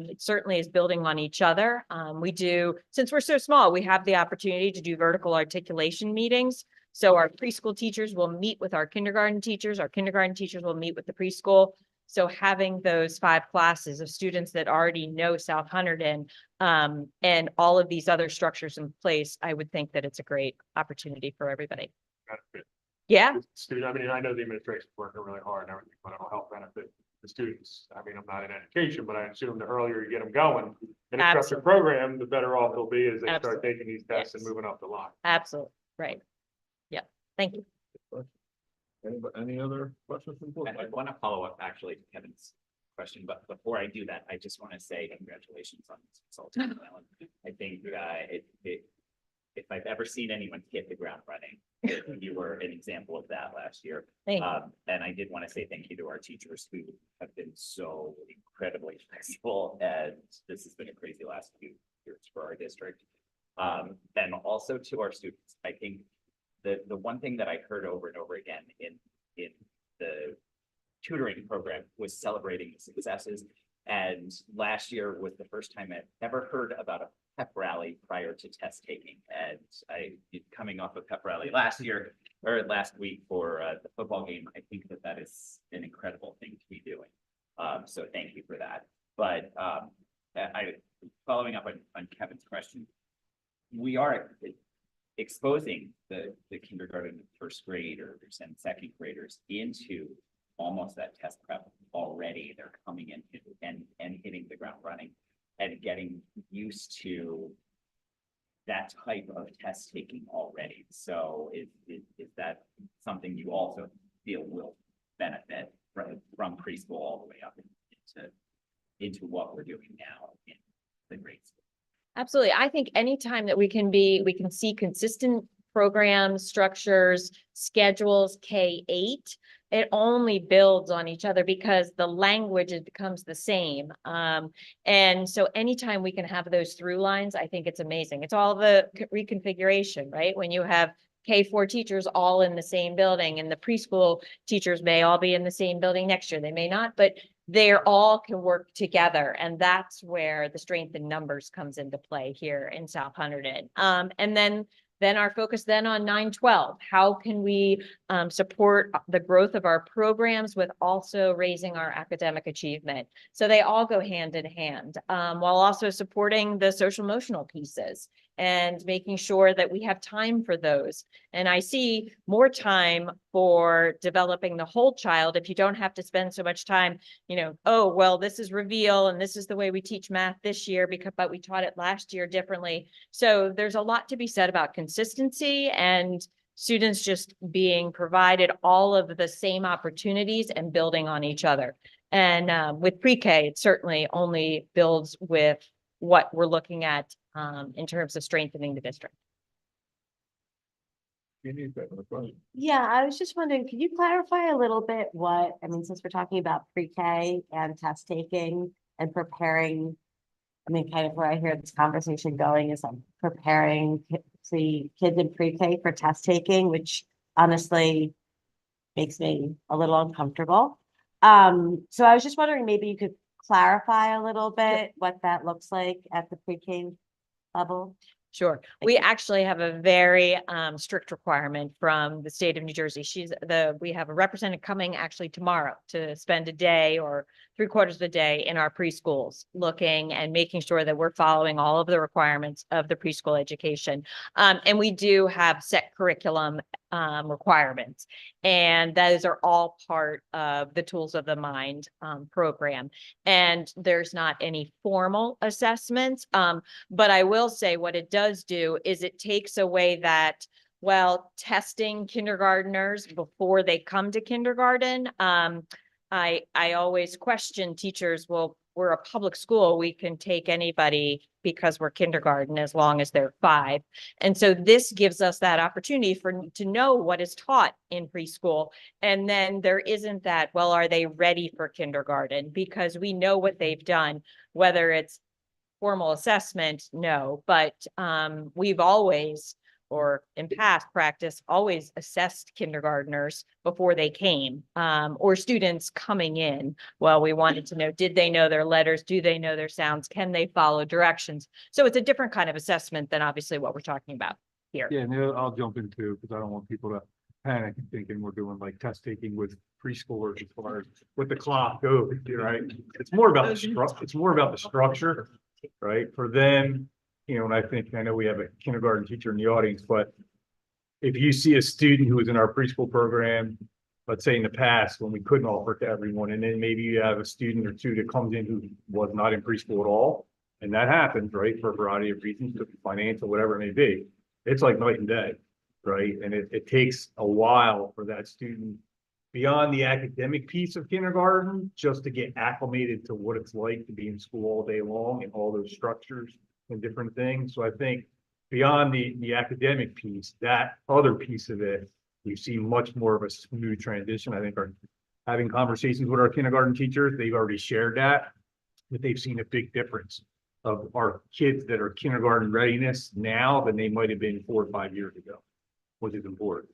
it certainly is building on each other. We do, since we're so small, we have the opportunity to do vertical articulation meetings. So our preschool teachers will meet with our kindergarten teachers will meet with the preschool. So having those 5 classes of students that already know South Hunterdon and all of these other structures in place, I would think that it's a great opportunity for everybody. Benefit Yeah. the student, I mean, I know the administration's working really hard and everything, but it'll help benefit the students. I mean, I'm not in education, but I assume the earlier you get them going in a structured program, the better off they'll be as they start Absolutely. taking these tests and Yes. moving up the line. Absolutely. Right. Yeah. Thank you. Any other questions from the board? I want to follow up actually to Kevin's question, but before I do that, I just want to say congratulations on this result. I think if I've ever seen anyone hit the ground running, you were an example of that last year. Thank you. And I did want to say thank you to our teachers who have been so incredibly flexible, and this has been a crazy last few years for our district. And also to our students, I think the one thing that I heard over and over again in the tutoring program was celebrating the successes. And last year was the first time I've ever heard about a pep rally prior to test taking. And coming off a pep rally last year or last week for the football game, I think that is an incredible thing to be doing. So thank you for that. But following up on Kevin's question, we are exposing the kindergarten and 1st graders and 2nd graders into almost that test prep already. They're coming in and hitting the ground running and getting used to that type of test taking already. So is that something you also feel will benefit from preschool all the way up into what we're doing now in the grade school? Absolutely. I think anytime that we can see consistent programs, structures, schedules, K-8, it only builds on each other because the language, it becomes the same. And so anytime we can have those through lines, I think it's amazing. It's all the reconfiguration, right? When you have K-4 teachers all in the same building, and the preschool teachers may all be in the same building next year. They may not, but they're all can work together. And that's where the strength in numbers comes into play here in South Hunterdon. And then our focus then on 9-12. How can we support the growth of our programs with also raising our academic achievement? So they all go hand in hand, while also supporting the social emotional pieces and making sure that we have time for those. And I see more time for developing the whole child if you don't have to spend so much time, oh, well, this is reveal and this is the way we teach math this year but we taught it last year differently. So there's a lot to be said about consistency and students just being provided all of the same opportunities and building on each other. And with pre-K, it certainly only builds with what we're looking at in terms of strengthening the district. You need that question. Yeah, I was just wondering, could you clarify a little bit since we're talking about pre-K and test taking and preparing, kind of where I hear this conversation going is I'm preparing the kids in pre-K for test taking, which honestly makes me a little uncomfortable. So I was just wondering, maybe you could clarify a little bit what that looks like at the pre-K level. Sure. We actually have a very strict requirement from the state of New Jersey. We have a representative coming actually tomorrow to spend a day or 3/4 of the day in our preschools, looking and making sure that we're following all of the requirements of the preschool education. And we do have set curriculum requirements, and those are all part of the Tools of the Mind program. And there's not any formal assessments, but I will say what it does do is it takes away that, testing kindergartners before they come to kindergarten. I always question teachers, well, we're a public school, we can take anybody because we're kindergarten as long as they're 5. And so this gives us that opportunity to know what is taught in preschool. And then there isn't that, well, are they ready for kindergarten? Because we know what they've done, whether it's formal assessment, no, but we've always, or in past practice, always assessed kindergartners before they came, or students coming in. Well, we wanted to know, did they know their letters? Do they know their sounds? Can they follow directions? So it's a different kind of assessment than obviously what we're talking about here. Yeah, and I'll jump in too, because I don't want people to panic and thinking we're doing like test taking with preschoolers as far as with the clock goes, right? It's more about the structure, right? For them, and I know we have a kindergarten teacher in the audience, but if you see a student who was in our preschool program, let's say in the past when we couldn't offer it to everyone, and then maybe you have a student or two that comes in who was not in preschool at all, and that happens, right, for a variety of reasons, financial, whatever it may be. It's like night and day, right? And it takes a while for that student, beyond the academic piece of kindergarten, just to get acclimated to what it's like to be in school all day long and all those structures and different things. So I think beyond the academic piece, that other piece of it, we see much more of a smooth transition. I think our having conversations with our kindergarten teachers, they've already shared that they've seen a big difference of our kids that are kindergarten readiness now than they might have been 4 or 5 years ago, which is important.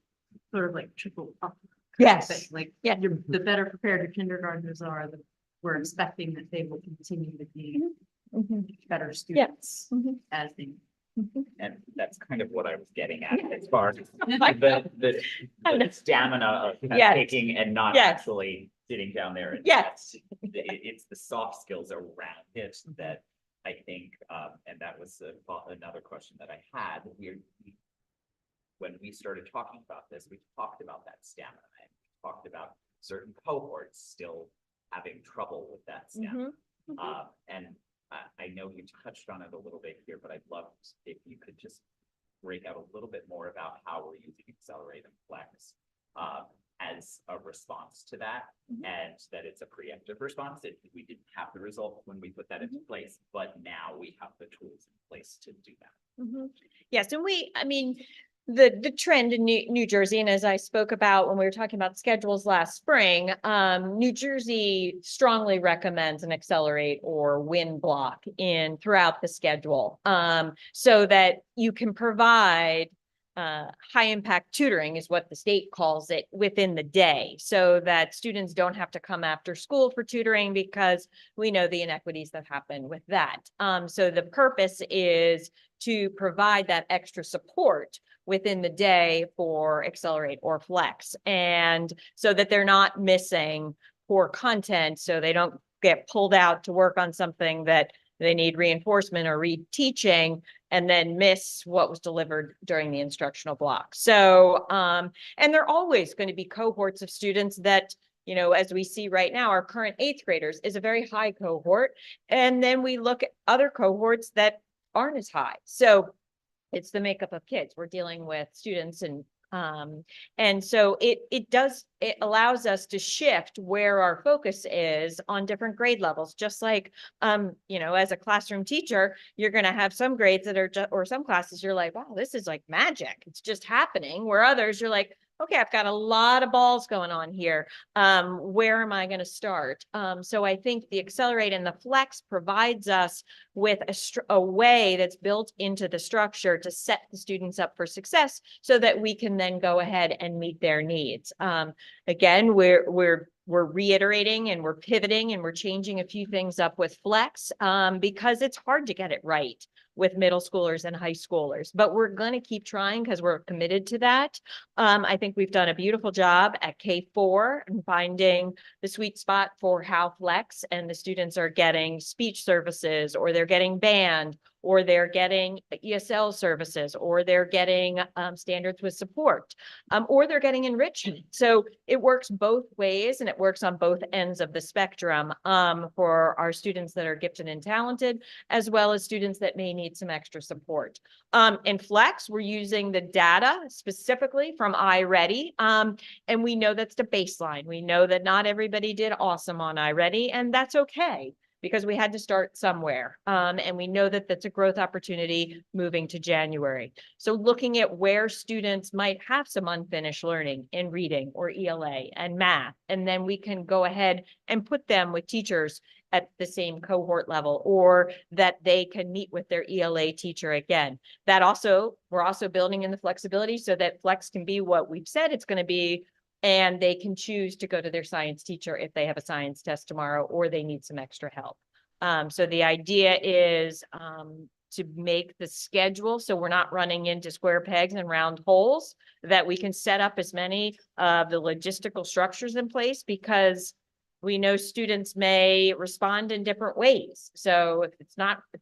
Sort of like triple up. Yes. Like, Yeah. the better prepared your kindergartners are, we're expecting that they will continue to be better students as they. And that's kind of what I was getting at as far as the stamina of Yes. taking and not Yes. actually sitting down there. And Yes. It's the soft skills around it that I think, and that was another question that I had. When we started talking about this, we talked about that stamina and we talked about certain cohorts still having trouble with that stamina. And I know you touched on it a little bit here, but I'd love if you could just break out a little bit more about how we're using Accelerate and Flex as a response to that, and that it's a preemptive response. We didn't have the result when we put that into place, but now we have the tools in place to do that. Yes, and the trend in New Jersey, and as I spoke about when we were talking about schedules last spring, New Jersey strongly recommends an accelerate or win block in throughout the schedule, so that you can provide high impact tutoring is what the state calls it within the day, so that students don't have to come after school for tutoring because we know the inequities that happen with that. So the purpose is to provide that extra support within the day for Accelerate or Flex. And so that they're not missing core content, so they don't get pulled out to work on something that they need reinforcement or reteaching and then miss what was delivered during the instructional block. So, and there are always going to be cohorts of students that, you know, as we see right now, our current 8th graders is a very high cohort. And then we look at other cohorts that aren't as high. So it's the makeup of kids. We're dealing with students and so it allows us to shift where our focus is on different grade levels, just like, you know, as a classroom teacher, you're going to have some grades that are just, or some classes you're like, wow, this is like magic. It's just happening, where others you're like, okay, I've got a lot of balls going on here. Where am I going to start? So I think the Accelerate and the Flex provides us with a way that's built into the structure to set the students up for success so that we can then go ahead and meet their needs. Again, we're reiterating and we're pivoting and we're changing a few things up with Flex because it's hard to get it right with middle schoolers and high schoolers, but we're going to keep trying because we're committed to that. I think we've done a beautiful job at K4 and finding the sweet spot for how Flex and the students are getting speech services, or they're getting band, or they're getting ESL services, or they're getting standards with support, or they're getting enrichment. So it works both ways and it works on both ends of the spectrum for our students that are gifted and talented, as well as students that may need some extra support. In Flex, we're using the data specifically from iReady, and we know that's the baseline. We know that not everybody did awesome on iReady, and that's okay, because we had to start somewhere. And we know that that's a growth opportunity moving to January. So looking at where students might have some unfinished learning in reading or ELA and math, and then we can go ahead and put them with teachers at the same cohort level, or that they can meet with their ELA teacher again. That also, we're also building in the flexibility so that Flex can be what we've said it's going to be, and they can choose to go to their science teacher if they have a science test tomorrow or they need some extra help. So the idea is to make the schedule so we're not running into square pegs and round holes, that we can set up as many of the logistical structures in place, because we know students may respond in different ways. So if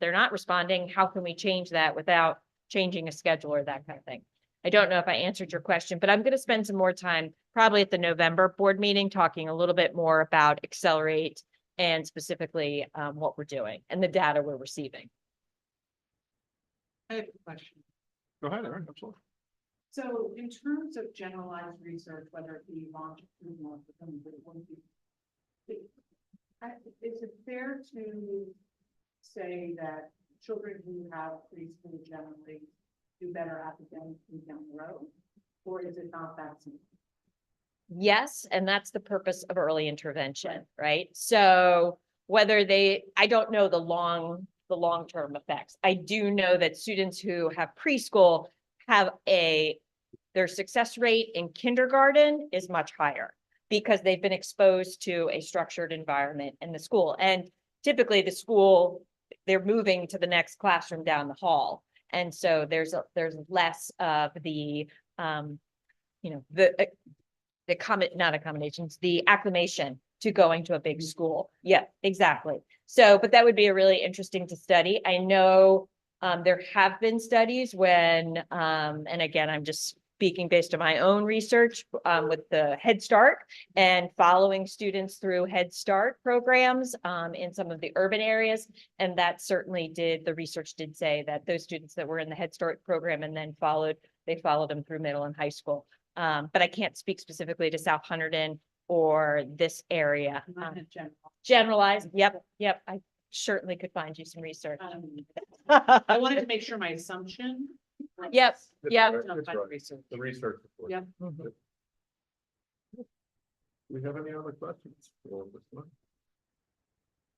they're not responding, how can we change that without changing a schedule or that kind of thing? I don't know if I answered your question, but I'm going to spend some more time probably at the November board meeting talking a little bit more about Accelerate and specifically what we're doing and the data we're receiving. I have a question. Go ahead, Erin, absolutely. So in terms of generalized research, whether it be longitudinal, is it fair to say that children who have preschool generally do better academically down the road, or is it not that simple? Yes, and that's the purpose of early intervention, right? So whether I don't know the long-term effects. I do know that students who have preschool have their success rate in kindergarten is much higher, because they've been exposed to a structured environment in the school. And typically the school, they're moving to the next classroom down the hall. And so there's less of the, not accommodations, the acclimation to going to a big school. Yeah, exactly. So, but that would be a really interesting to study. I know there have been studies when, and again, I'm just speaking based on my own research with the Head Start and following students through Head Start programs in some of the urban areas. And that certainly the research did say that those students that were in the Head Start program and then they followed them through middle and high school. But I can't speak specifically to South Hunterdon or this area. Generalized. Yep. I certainly could find you some research. I wanted to make sure my assumption Yep, yeah. That's Done by right. research. The research report. Yep. Mhm. Do we have any other questions for this one?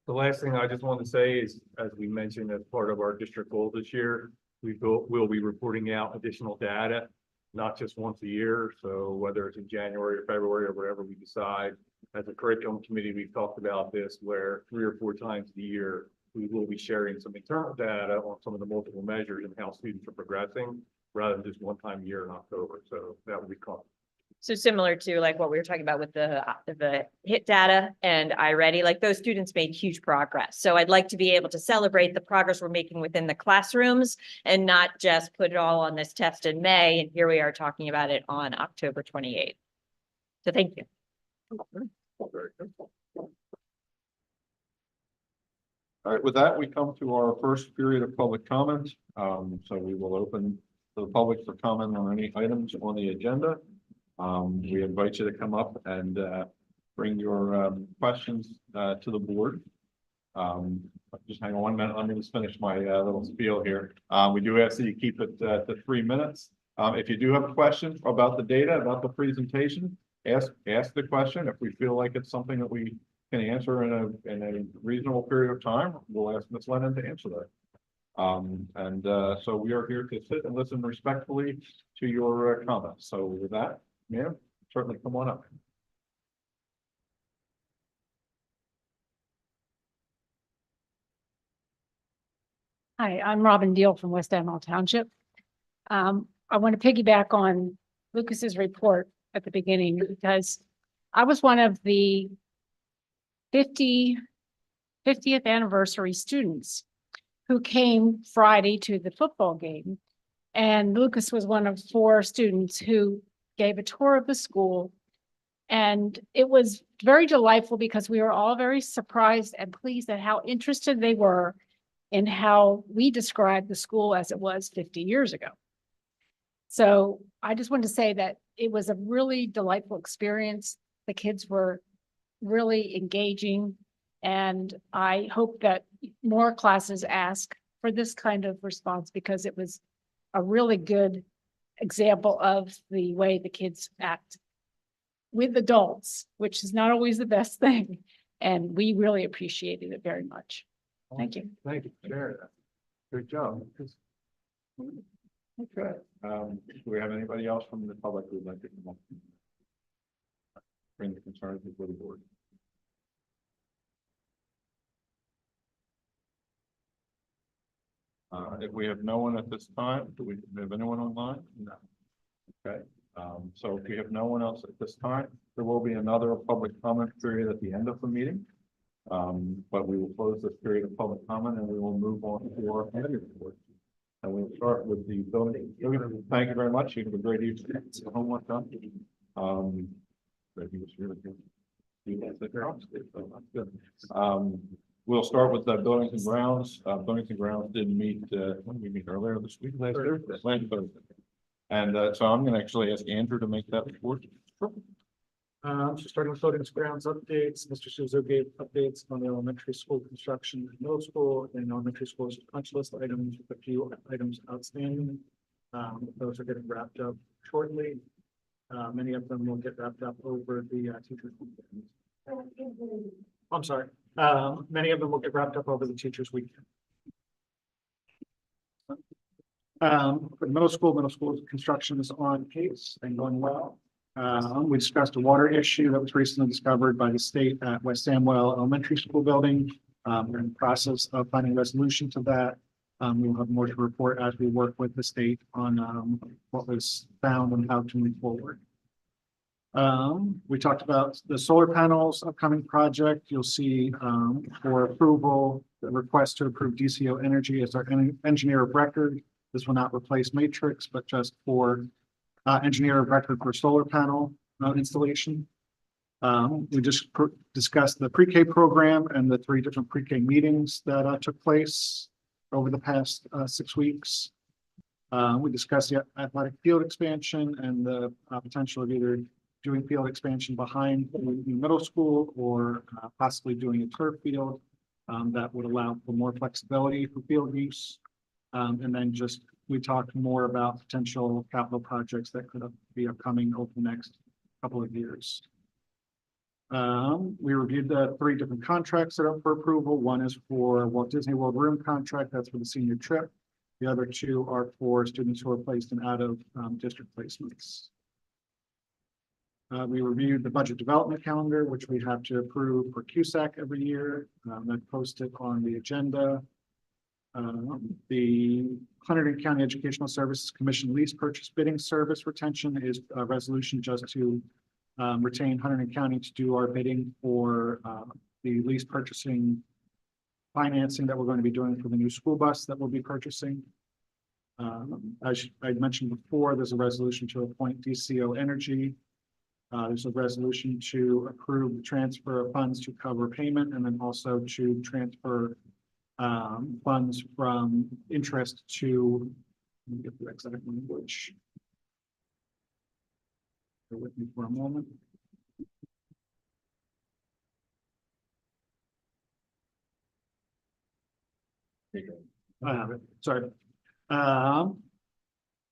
The last thing I just want to say is, as we mentioned, as part of our district goal this year, we'll be reporting out additional data, not just once a year. So whether it's in January or February or whatever we decide, as a curriculum committee, we've talked about this where 3 or 4 times a year, we will be sharing some internal data on some of the multiple measures and how students are progressing rather than just one time a year in October. So that will be coming. So similar to like what we were talking about with the HIT data and iReady, like those students made huge progress. So I'd like to be able to celebrate the progress we're making within the classrooms and not just put it all on this test in May. And here we are talking about it on October 28th. So thank you. Very good. All right, with that, we come to our first period of public comment. So we will open to the public for comment on any items on the agenda. We invite you to come up and bring your questions to the board. Just hang on 1 minute. Let me just finish my little spiel here. We do ask that you keep it to 3 minutes. If you do have questions about the data, about the presentation, ask the question. If we feel like it's something that we can answer in a reasonable period of time, we'll ask Ms. Lennon to answer that. So we are here to sit and listen respectfully to your comments. So with that, ma'am, certainly come on up. Hi, I'm Robin Deal from West Admiral Township. I want to piggyback on Lucas's report at the beginning because I was one of the 50th anniversary students who came Friday to the football game. And Lucas was one of 4 students who gave a tour of the school. And it was very delightful because we were all very surprised and pleased at how interested they were in how we described the school as it was 50 years ago. So I just wanted to say that it was a really delightful experience. The kids were really engaging, and I hope that more classes ask for this kind of response because it was a really good example of the way the kids act with adults, which is not always the best thing. And we really appreciated it very much. Thank you. Thank you for sharing that. Good job. Okay. Do we have anybody else from the public who would like to come up? Bring the concerns before the board. If we have no one at this time, do we have anyone online? No. Okay. So if we have no one else at this time, there will be another public comment period at the end of the meeting. But we will close this period of public comment and we will move on to our committee report. And we'll start with the building. Thank you very much. You have a great evening. Homework done. We'll start with the buildings and grounds. Buildings and grounds didn't meet, when did we meet earlier this week? Last Thursday. And so I'm going to actually ask Andrew to make that report. So starting with buildings grounds updates, Mr. Suzo gave updates on the elementary school construction, and middle school, and elementary school's punch list items with a few items outstanding. Those are getting wrapped up shortly. Many of them will get wrapped up over the teachers' weekend. I'm sorry. Many of them will get wrapped up over the teachers' weekend. For middle school construction is on pace and going well. We discussed a water issue that was recently discovered by the state at West Samuel Elementary School building. We're in the process of finding a resolution to that. We will have more to report as we work with the state on what was found and how to move forward. We talked about the solar panels upcoming project. You'll see for approval, the request to approve DCO Energy as our engineer of record. This will not replace Matrix, but just for engineer of record for solar panel installation. We just discussed the pre-K program and the 3 different pre-K meetings that took place over the past 6 weeks. We discussed the athletic field expansion and the potential of either doing field expansion behind the middle school or possibly doing a turf field that would allow for more flexibility for field use. And then just we talked more about potential capital projects that could be upcoming over the next couple of years. We reviewed the 3 different contracts that are up for approval. One is for Walt Disney World room contract, that's for the senior trip. The other 2 are for students who are placed in out of district placements. We reviewed the budget development calendar, which we have to approve for CUSAC every year. That's posted on the agenda. The Hunterdon County Educational Services Commission lease purchase bidding service retention is a resolution just to retain Hunterdon County to do our bidding for the lease purchasing financing that we're going to be doing for the new school bus that we'll be purchasing. As I mentioned before, there's a resolution to appoint DCO Energy. There's a resolution to approve the transfer of funds to cover payment and then also to transfer funds from interest to, let me get the exact language. Bear with me for a moment. I have it, sorry.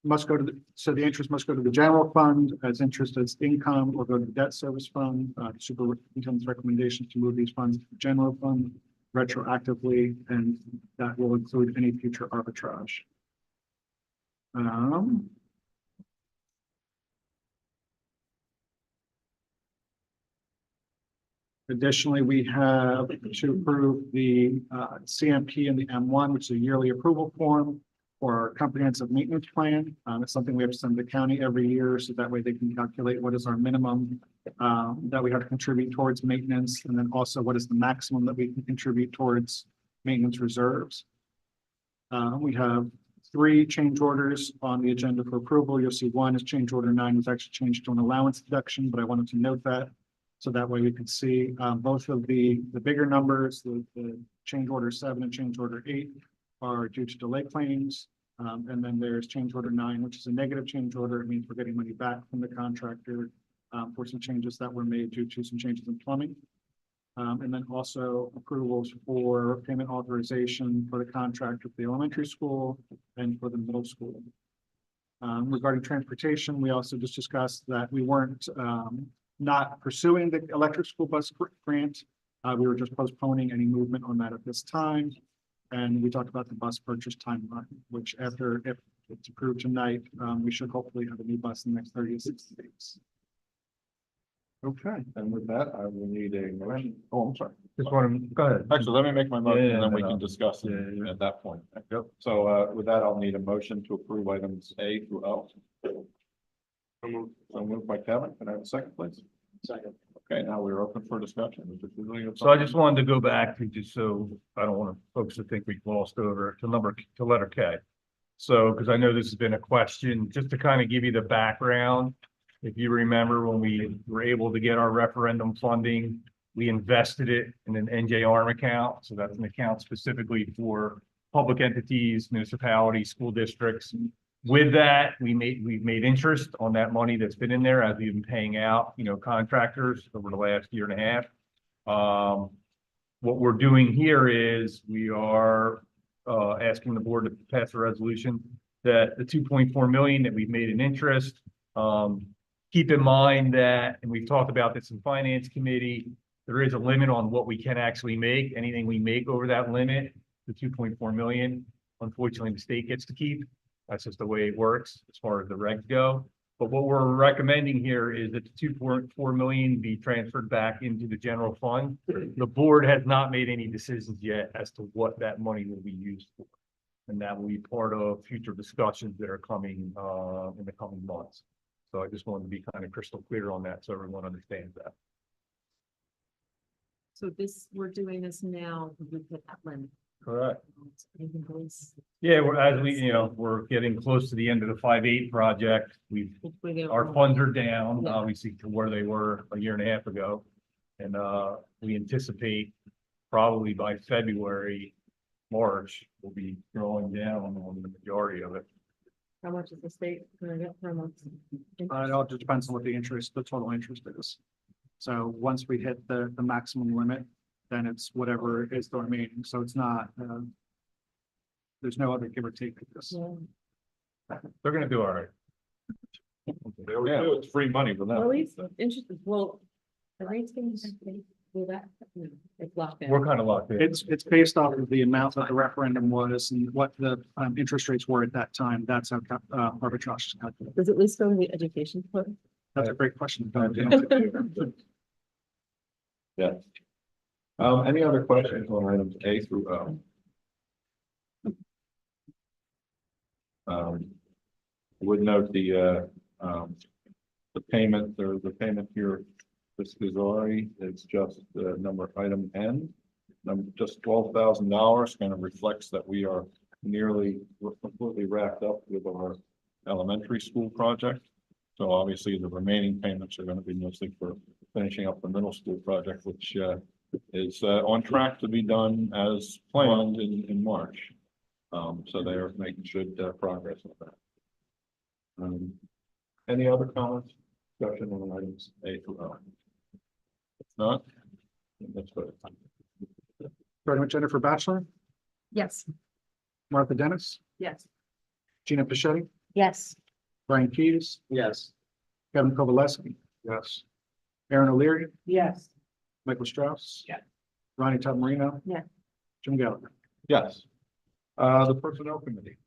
Must go to the, so the interest must go to the general fund as interest as income or go to the debt service fund. Superintendent's recommendation to move these funds to the general fund retroactively, and that will include any future arbitrage. Additionally, we have to approve the CMP and the M1, which is a yearly approval form for our comprehensive maintenance plan. It's something we have to send to the county every year, so that way they can calculate what is our minimum that we have to contribute towards maintenance, and then also what is the maximum that we can contribute towards maintenance reserves. We have 3 change orders on the agenda for approval. You'll see one is change order 9 was actually changed to an allowance deduction, but I wanted to note that. So that way we can see both of the bigger numbers, the change order 7 and change order 8 are due to delay claims. And then there's change order 9, which is a negative change order. It means we're getting money back from the contractor for some changes that were made due to some changes in plumbing. And then also approvals for payment authorization for the contractor for the elementary school and for the middle school. Regarding transportation, we also just discussed that we weren't not pursuing the electric school bus grant. We were just postponing any movement on that at this time. And we talked about the bus purchase timeline, which after, if it's approved tonight, we should hopefully have a new bus in the next 30 to 60 days. Okay, and with that, I will need a motion. Oh, I'm sorry. Just want to, go ahead. Actually, let me make my motion and then we no, can no. discuss it Yeah. at that point. Yep. So with that, I'll need a motion to approve items A through L. So moved by Kevin. Can I have a second, please? Second. Okay, now we're open for discussion. So I just wanted to go back to, just so I don't want folks to think we glossed over to letter K. So, because I know this has been a question, just to kind of give you the background. If you remember when we were able to get our referendum funding, we invested it in an NJARM account. So that's an account specifically for public entities, municipalities, school districts. With that, we've made interest on that money that's been in there as we've been paying out, contractors over the last year and a half. What we're doing here is we are asking the board to pass a resolution that the 2.4 million that we've made in interest. Keep in mind that, and we've talked about this in finance committee, there is a limit on what we can actually make. Anything we make over that limit, the 2.4 million, unfortunately, the state gets to keep. That's just the way it works as far as the regs go. But what we're recommending here is that the 2.4 million be transferred back into the general fund. The board has not made any decisions yet as to what that money will be used for. And that will be part of future discussions that are coming in the coming months. So I just wanted to be kind of crystal clear on that so everyone understands that. So we're doing this now with the limit. Correct. Yeah, we're getting close to the end of the 5.8 project. Our funds are down, Yeah. obviously, to where they were a year and a half ago. And we anticipate probably by February, March, we'll be drawing down on the majority of it. How much is the state gonna get from us? It all just depends on what the total interest is. So once we hit the maximum limit, then it's whatever is the remaining. So it's not, there's no other give or take with this. Yeah. They're gonna do all right. Yeah, it's free money for them. interesting, well, the rates being, will that, it's locked in. We're kind of locked in. It's based off of the amount that the referendum was and what the interest rates were at that time. That's how arbitrage is calculated. Does it at least go to the education fund? That's a great question. Yeah. Any other questions on items A through O? I would note the payment, or the payment here, this is already, it's just the number item N. Just $12,000 kind of reflects that we're completely wrapped up with our elementary school project. So obviously the remaining payments are going to be mostly for finishing up the middle school project, which is on track to be done as planned in March. So they are making good progress with that. Any other comments, discussion on items A through O? If not, let's go. Starting with Jennifer Batchelor, Yes. Martha Dennis, Yes. Gina Pichetti, Yes. Brian Keys, Yes. Kevin Kowaleski. Yes. Aaron O'Leary, Yes. Michael Strauss. Yeah. Ronnie Todd Marino. Yeah. Jim Gallagher. Yes. The Personnel Committee.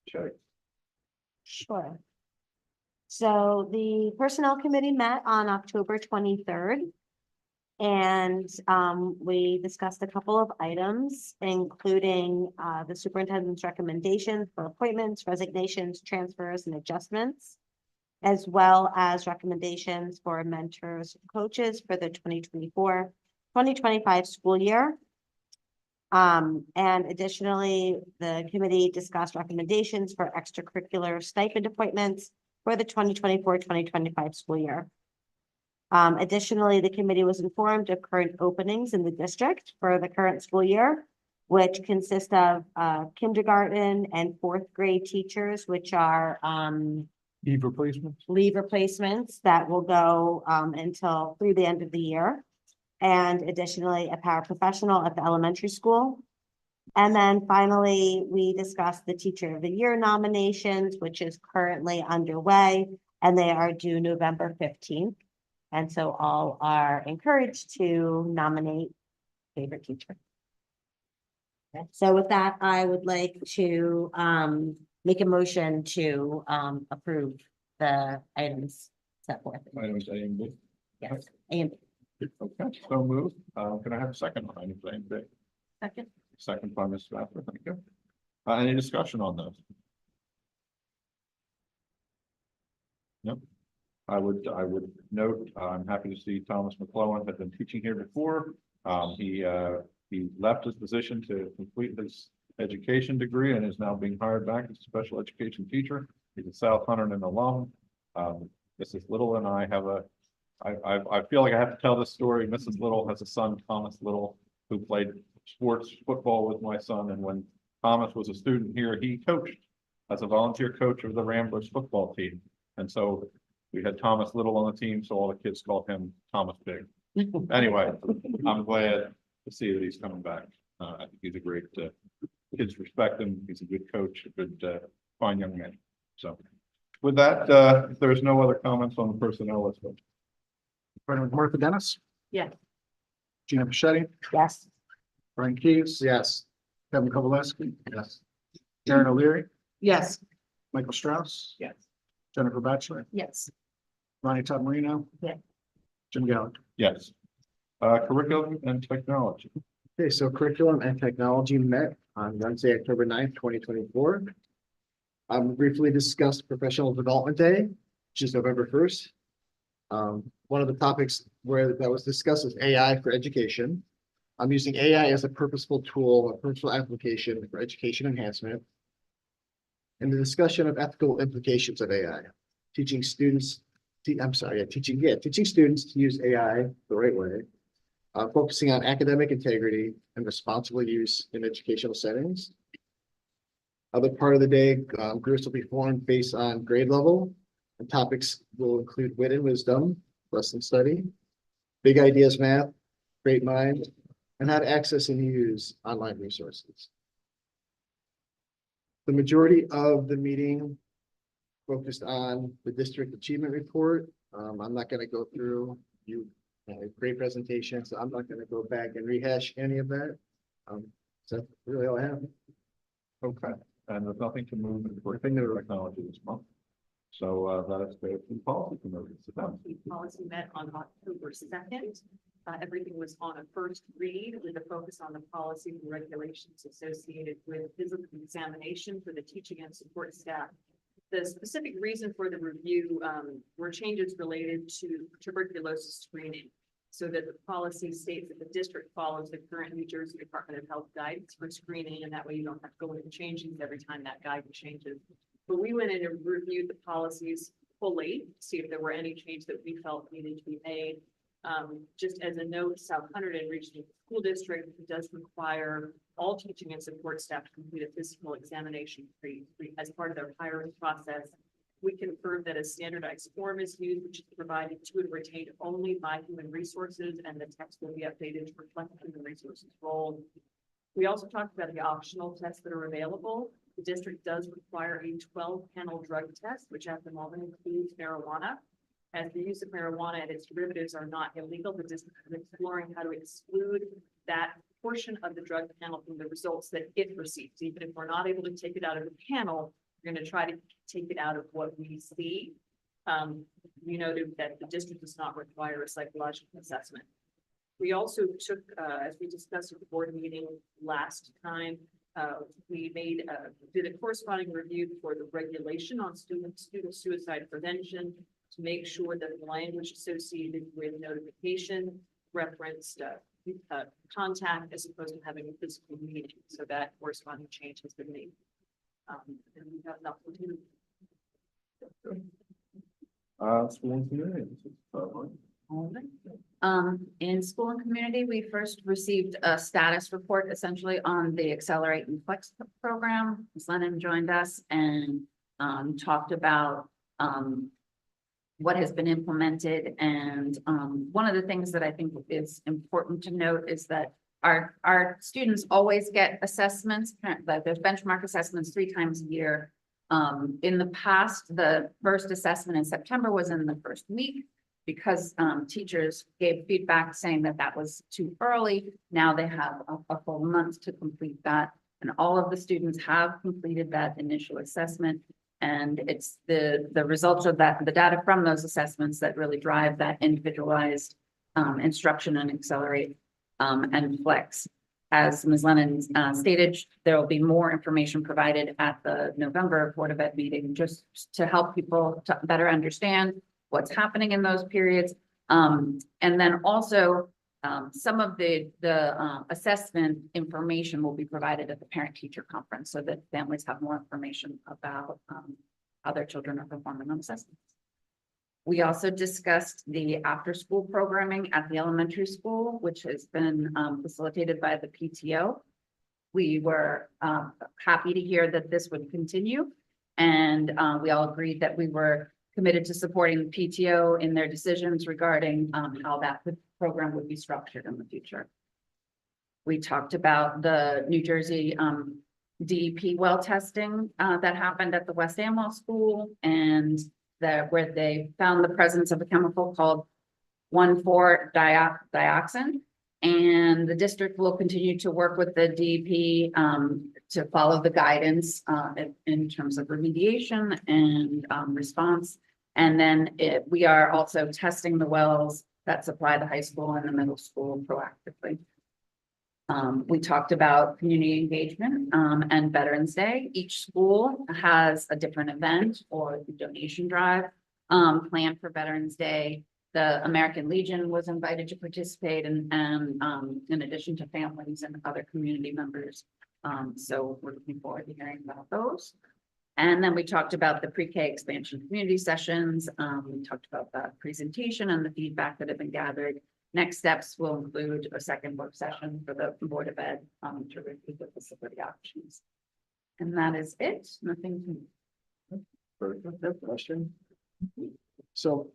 Check. Sure. So the Personnel Committee met on October 23rd. And we discussed a couple of items, including the superintendent's recommendations for appointments, resignations, transfers, and adjustments, as well as recommendations for mentors, coaches for the 2024-2025 school year. And additionally, the committee discussed recommendations for extracurricular stipend appointments for the 2024-2025 school year. Additionally, the committee was informed of current openings in the district for the current school year, which consist of kindergarten and fourth grade teachers, which are Eve replacements. leave replacements that will go until through the end of the year. And additionally, a paraprofessional at the elementary school. And then finally, we discussed the Teacher of the Year nominations, which is currently underway, and they are due November 15th. And so all are encouraged to nominate favorite teacher. So with that, I would like to make a motion to approve the items set forth. Items A and B. Yes, A and B. Okay, so moved. Can I have a second on items A and B? Second. Second by Ms. Spafford, thank you. Any discussion on those? Yep. I would note, I'm happy to see Thomas McClellan had been teaching here before. He left his position to complete his education degree and is now being hired back as a special education teacher. He's a South Hunterdon alum. Mrs. Little and I have I feel like I have to tell this story. Mrs. Little has a son, Thomas Little, who played sports football with my son. And when Thomas was a student here, he coached as a volunteer coach of the Ramblers football team. And so we had Thomas Little on the team, so all the kids called him Thomas Big. Anyway, I'm glad to see that he's coming back. I think he's a great, kids respect him. He's a good coach, a good, fine young man. So with that, if there's no other comments on the personnel, let's go. Starting with Martha Dennis. Yes. Gina Pichetti, Yes. Brian Keys. Yes. Kevin Kowaleski. Yes. Aaron O'Leary, Yes. Michael Strauss. Yes. Jennifer Batchelor, Yes. Ronnie Todd Marino. Yeah. Jim Gallagher. Yes. Curriculum and technology. Okay, so curriculum and technology met on Wednesday, October 9th, 2024. Briefly discussed Professional Development Day, which is November 1st. One of the topics that was discussed is AI for education. I'm using AI as a purposeful tool, a purposeful application for education enhancement. And the discussion of ethical implications of AI, teaching students, teaching students to use AI the right way. Focusing on academic integrity and responsible use in educational settings. Other part of the day, groups will be formed based on grade level. And topics will include wit and wisdom, lesson study, big ideas math, great mind, and how to access and use online resources. The majority of the meeting focused on the district achievement report. I'm not gonna go through, you had a great presentation, so I'm not gonna go back and rehash any of that. So that's really all I have. Okay, and there's nothing to move for technology this month. So, let us go to the policy committee. Sit down. The policy met on October 2nd. Everything was on a first read with a focus on the policy and regulations associated with physical examination for the teaching and support staff. The specific reason for the review were changes related to tuberculosis screening. So that the policy states that the district follows the current New Jersey Department of Health guidance for screening, and that way you don't have to go in and change things every time that guidance changes. But we went in and reviewed the policies fully, to see if there were any changes that we felt needed to be made. Just as a note, South Hunterdon Regional School District does require all teaching and support staff to complete a physical examination as part of their hiring process. We confirmed that a standardized form is used, which is provided to and retained only by human resources, and the text will be updated to reflect human resources role. We also talked about the optional tests that are available. The district does require a 12-panel drug test, which at the moment includes marijuana. As the use of marijuana and its derivatives are not illegal, the district is exploring how to exclude that portion of the drug panel from the results that it receives. Even if we're not able to take it out of the panel, we're going to try to take it out of what we see. We noted that the district does not require a psychological assessment. We also took, as we discussed at the board meeting last time, we did a corresponding review for the regulation on student suicide prevention to make sure that the language associated with notification referenced contact as opposed to having a physical meeting. So that corresponding change has been made. And we have nothing to. School and community. In school and community, we first received a status report essentially on the Accelerate and Flex program. Ms. Lennon joined us and talked about what has been implemented. And one of the things that I think is important to note is that our students always get assessments, like there's benchmark assessments 3 times a year. In the past, the first assessment in September was in the first week because teachers gave feedback saying that that was too early. Now they have a full month to complete that. And all of the students have completed that initial assessment. And it's the results of that, the data from those assessments that really drive that individualized instruction and Accelerate and Flex. As Ms. Lennon stated, there will be more information provided at the November Board of Ed meeting, just to help people to better understand what's happening in those periods. And then also some of the assessment information will be provided at the parent-teacher conference so that families have more information about how their children are performing on assessments. We also discussed the after-school programming at the elementary school, which has been facilitated by the PTO. We were happy to hear that this would continue. And we all agreed that we were committed to supporting the PTO in their decisions regarding how that program would be structured in the future. We talked about the New Jersey DEP well testing that happened at the West Amwell School, and where they found the presence of a chemical called 1,4-dioxin. And the district will continue to work with the DEP to follow the guidance in terms of remediation and response. And then we are also testing the wells that supply the high school and the middle school proactively. We talked about community engagement and Veterans Day. Each school has a different event or donation drive planned for Veterans Day. The American Legion was invited to participate and in addition to families and other community members. So we're looking forward to hearing about those. And then we talked about the pre-K expansion community sessions. We talked about that presentation and the feedback that had been gathered. Next steps will include a second work session for the Board of Ed to review the facility options. And that is it. Nothing to. Question. So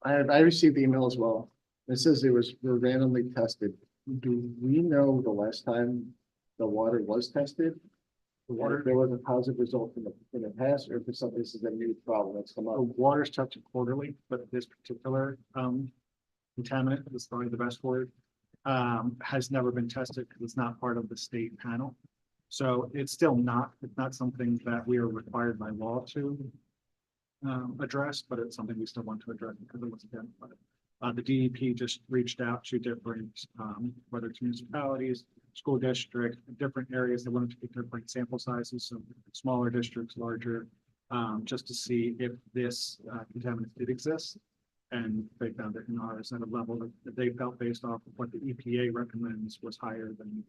I received the email as well. It says were randomly tested. Do we know the last time the water was tested? Water, If there was a positive result in the past, or if it's something, this is a new problem that's come up. water's tested quarterly, but this particular contaminant is probably the best word. Has never been tested because it's not part of the state panel. So it's not something that we are required by law to address, but it's something we still want to address because it was identified. The DEP just reached out to different, whether it's municipalities, school district, different areas that wanted to get different sample sizes, so smaller districts, larger, just to see if this contaminant did exist. And they found it in ours at a level that they felt based off of what the EPA recommends was higher than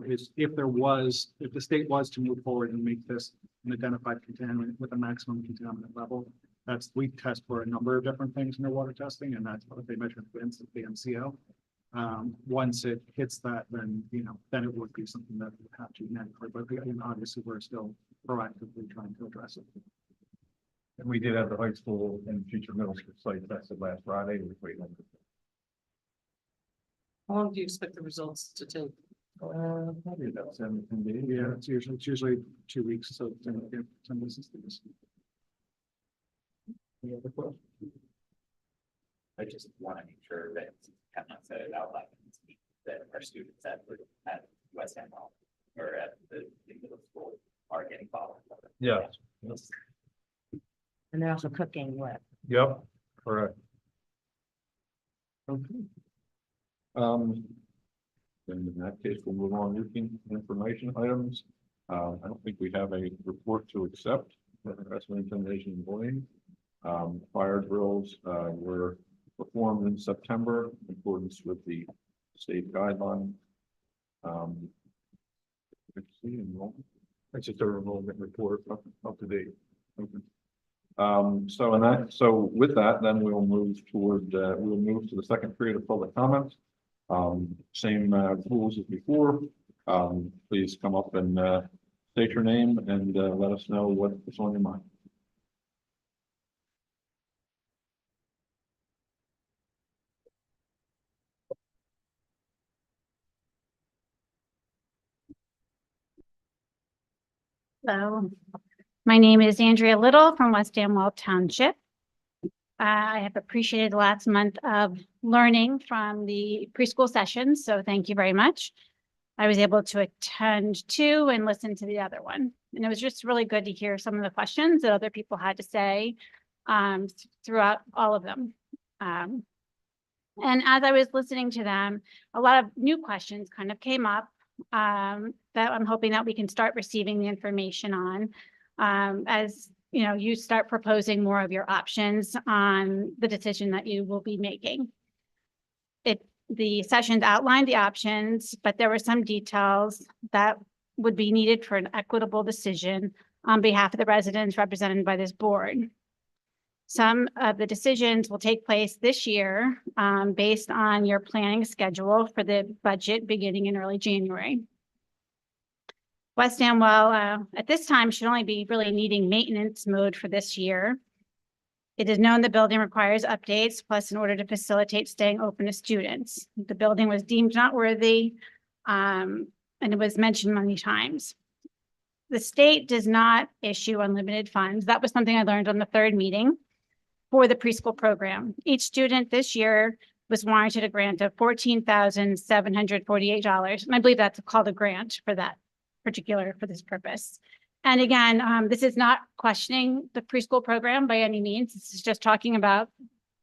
if the state was to move forward and make this an identified contaminant with a maximum contaminant level, we test for a number of different things in their water testing, and that's what they measure for instance, the MCO. Once it hits that, then it would be something that we have to mandatory, but again, obviously we're still proactively trying to address it. And we did have the high school and future middle school site tested last Friday. We're waiting on How long do you expect the results to take? probably about 7 to 10 days. Yeah, it's usually 2 weeks, so 10 business days. Any other questions? I just want to make sure that, have not said it out loud, that our students at West End or at the middle school are getting bottled water. Yeah. And they're also cooking what? Yep, correct. Okay. Then in that case, we'll move on routine information items. I don't think we have a report to accept. Harassment, intimidation, and bullying. Fire drills were performed in September in accordance with the state guideline. Let's see, enrollment. That's just a enrollment report up to date. Okay. So with that, then we'll move to the second period of public comments. Same rules as before. Please come up and state your name and let us know what's on your mind. Hello, my name is Andrea Little from West Amwell Township. I have appreciated the last month of learning from the preschool sessions, so thank you very much. I was able to attend 2 and listen to the other one. And it was just really good to hear some of the questions that other people had to say throughout all of them. And as I was listening to them, a lot of new questions kind of came up that I'm hoping that we can start receiving the information on as you start proposing more of your options on the decision that you will be making. The sessions outlined the options, but there were some details that would be needed for an equitable decision on behalf of the residents represented by this board. Some of the decisions will take place this year based on your planning schedule for the budget beginning in early January. West Amwell at this time should only be really needing maintenance mode for this year. It is known the building requires updates, plus in order to facilitate staying open to students. The building was deemed not worthy, and it was mentioned many times. The state does not issue unlimited funds. That was something I learned on the 3rd meeting for the preschool program. Each student this year was warranted a grant of $14,748. And I believe that's called a grant for that for this purpose. And again, this is not questioning the preschool program by any means. This is just talking about,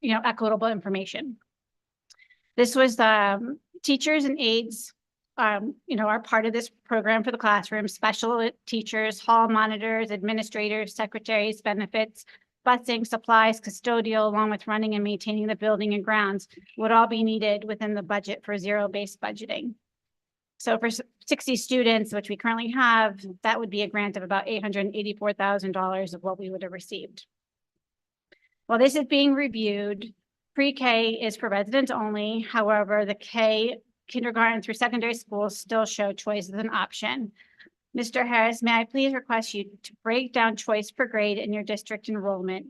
equitable information. This was teachers and aides, are part of this program for the classroom, special teachers, hall monitors, administrators, secretaries, benefits, busing, supplies, custodial, along with running and maintaining the building and grounds would all be needed within the budget for zero-based budgeting. So for 60 students, which we currently have, that would be a grant of about $884,000 of what we would have received. While this is being reviewed, pre-K is for residents only. However, the kindergarten through secondary schools still show choice as an option. Mr. Harris, may I please request you to break down choice per grade in your district enrollment?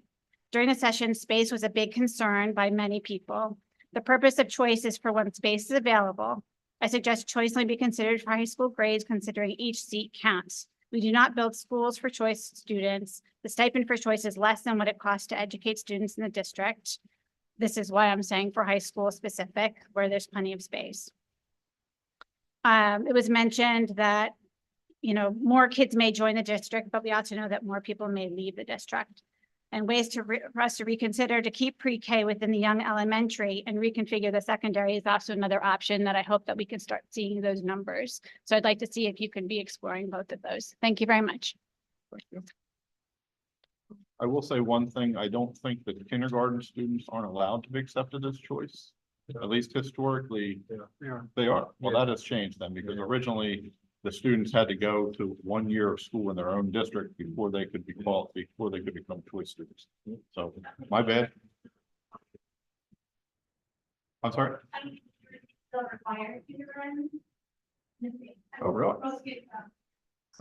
During the session, space was a big concern by many people. The purpose of choice is for when space is available. I suggest choice only be considered for high school grades, considering each seat counts. We do not build schools for choice students. The stipend for choice is less than what it costs to educate students in the district. This is why I'm saying for high school specific, where there's plenty of space. It was mentioned that, you know, more kids may join the district, but we also know that more people may leave the district. And ways for us to reconsider to keep pre-K within the young elementary and reconfigure the secondary is also another option that I hope that we can start seeing those numbers. So I'd like to see if you could be exploring both of those. Thank you very much. Thank you. I will say one thing, I don't think that kindergarten students aren't allowed to be accepted as choice. At least historically, they are. Well, that has changed then, because originally the students had to go to 1 year of school in their own district before they could be called, before they could become choice students. So, my bad. I'm sorry? Oh, really?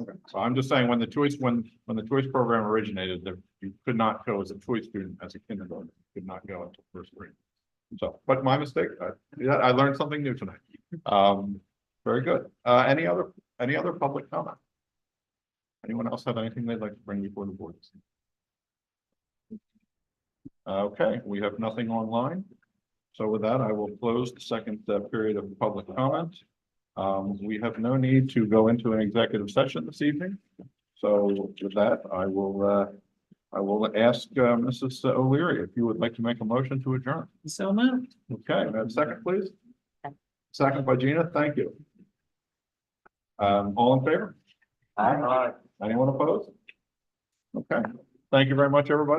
Okay, so I'm just saying, when the choice program originated, there, you could not go as a choice student as a kindergarten, you could not go into first grade. So, but my mistake, yeah, I learned something new tonight. Very good. Any other public comment? Anyone else have anything they'd like to bring before the board? Okay, we have nothing online. So with that, I will close the second period of public comment. We have no need to go into an executive session this evening. So with that, I will ask Mrs. O'Leary if you would like to make a motion to adjourn. So moved. Okay, may I have a second, please? Second by Gina, thank you. All in favor? Aye. Anyone opposed? Okay, thank you very much, everybody.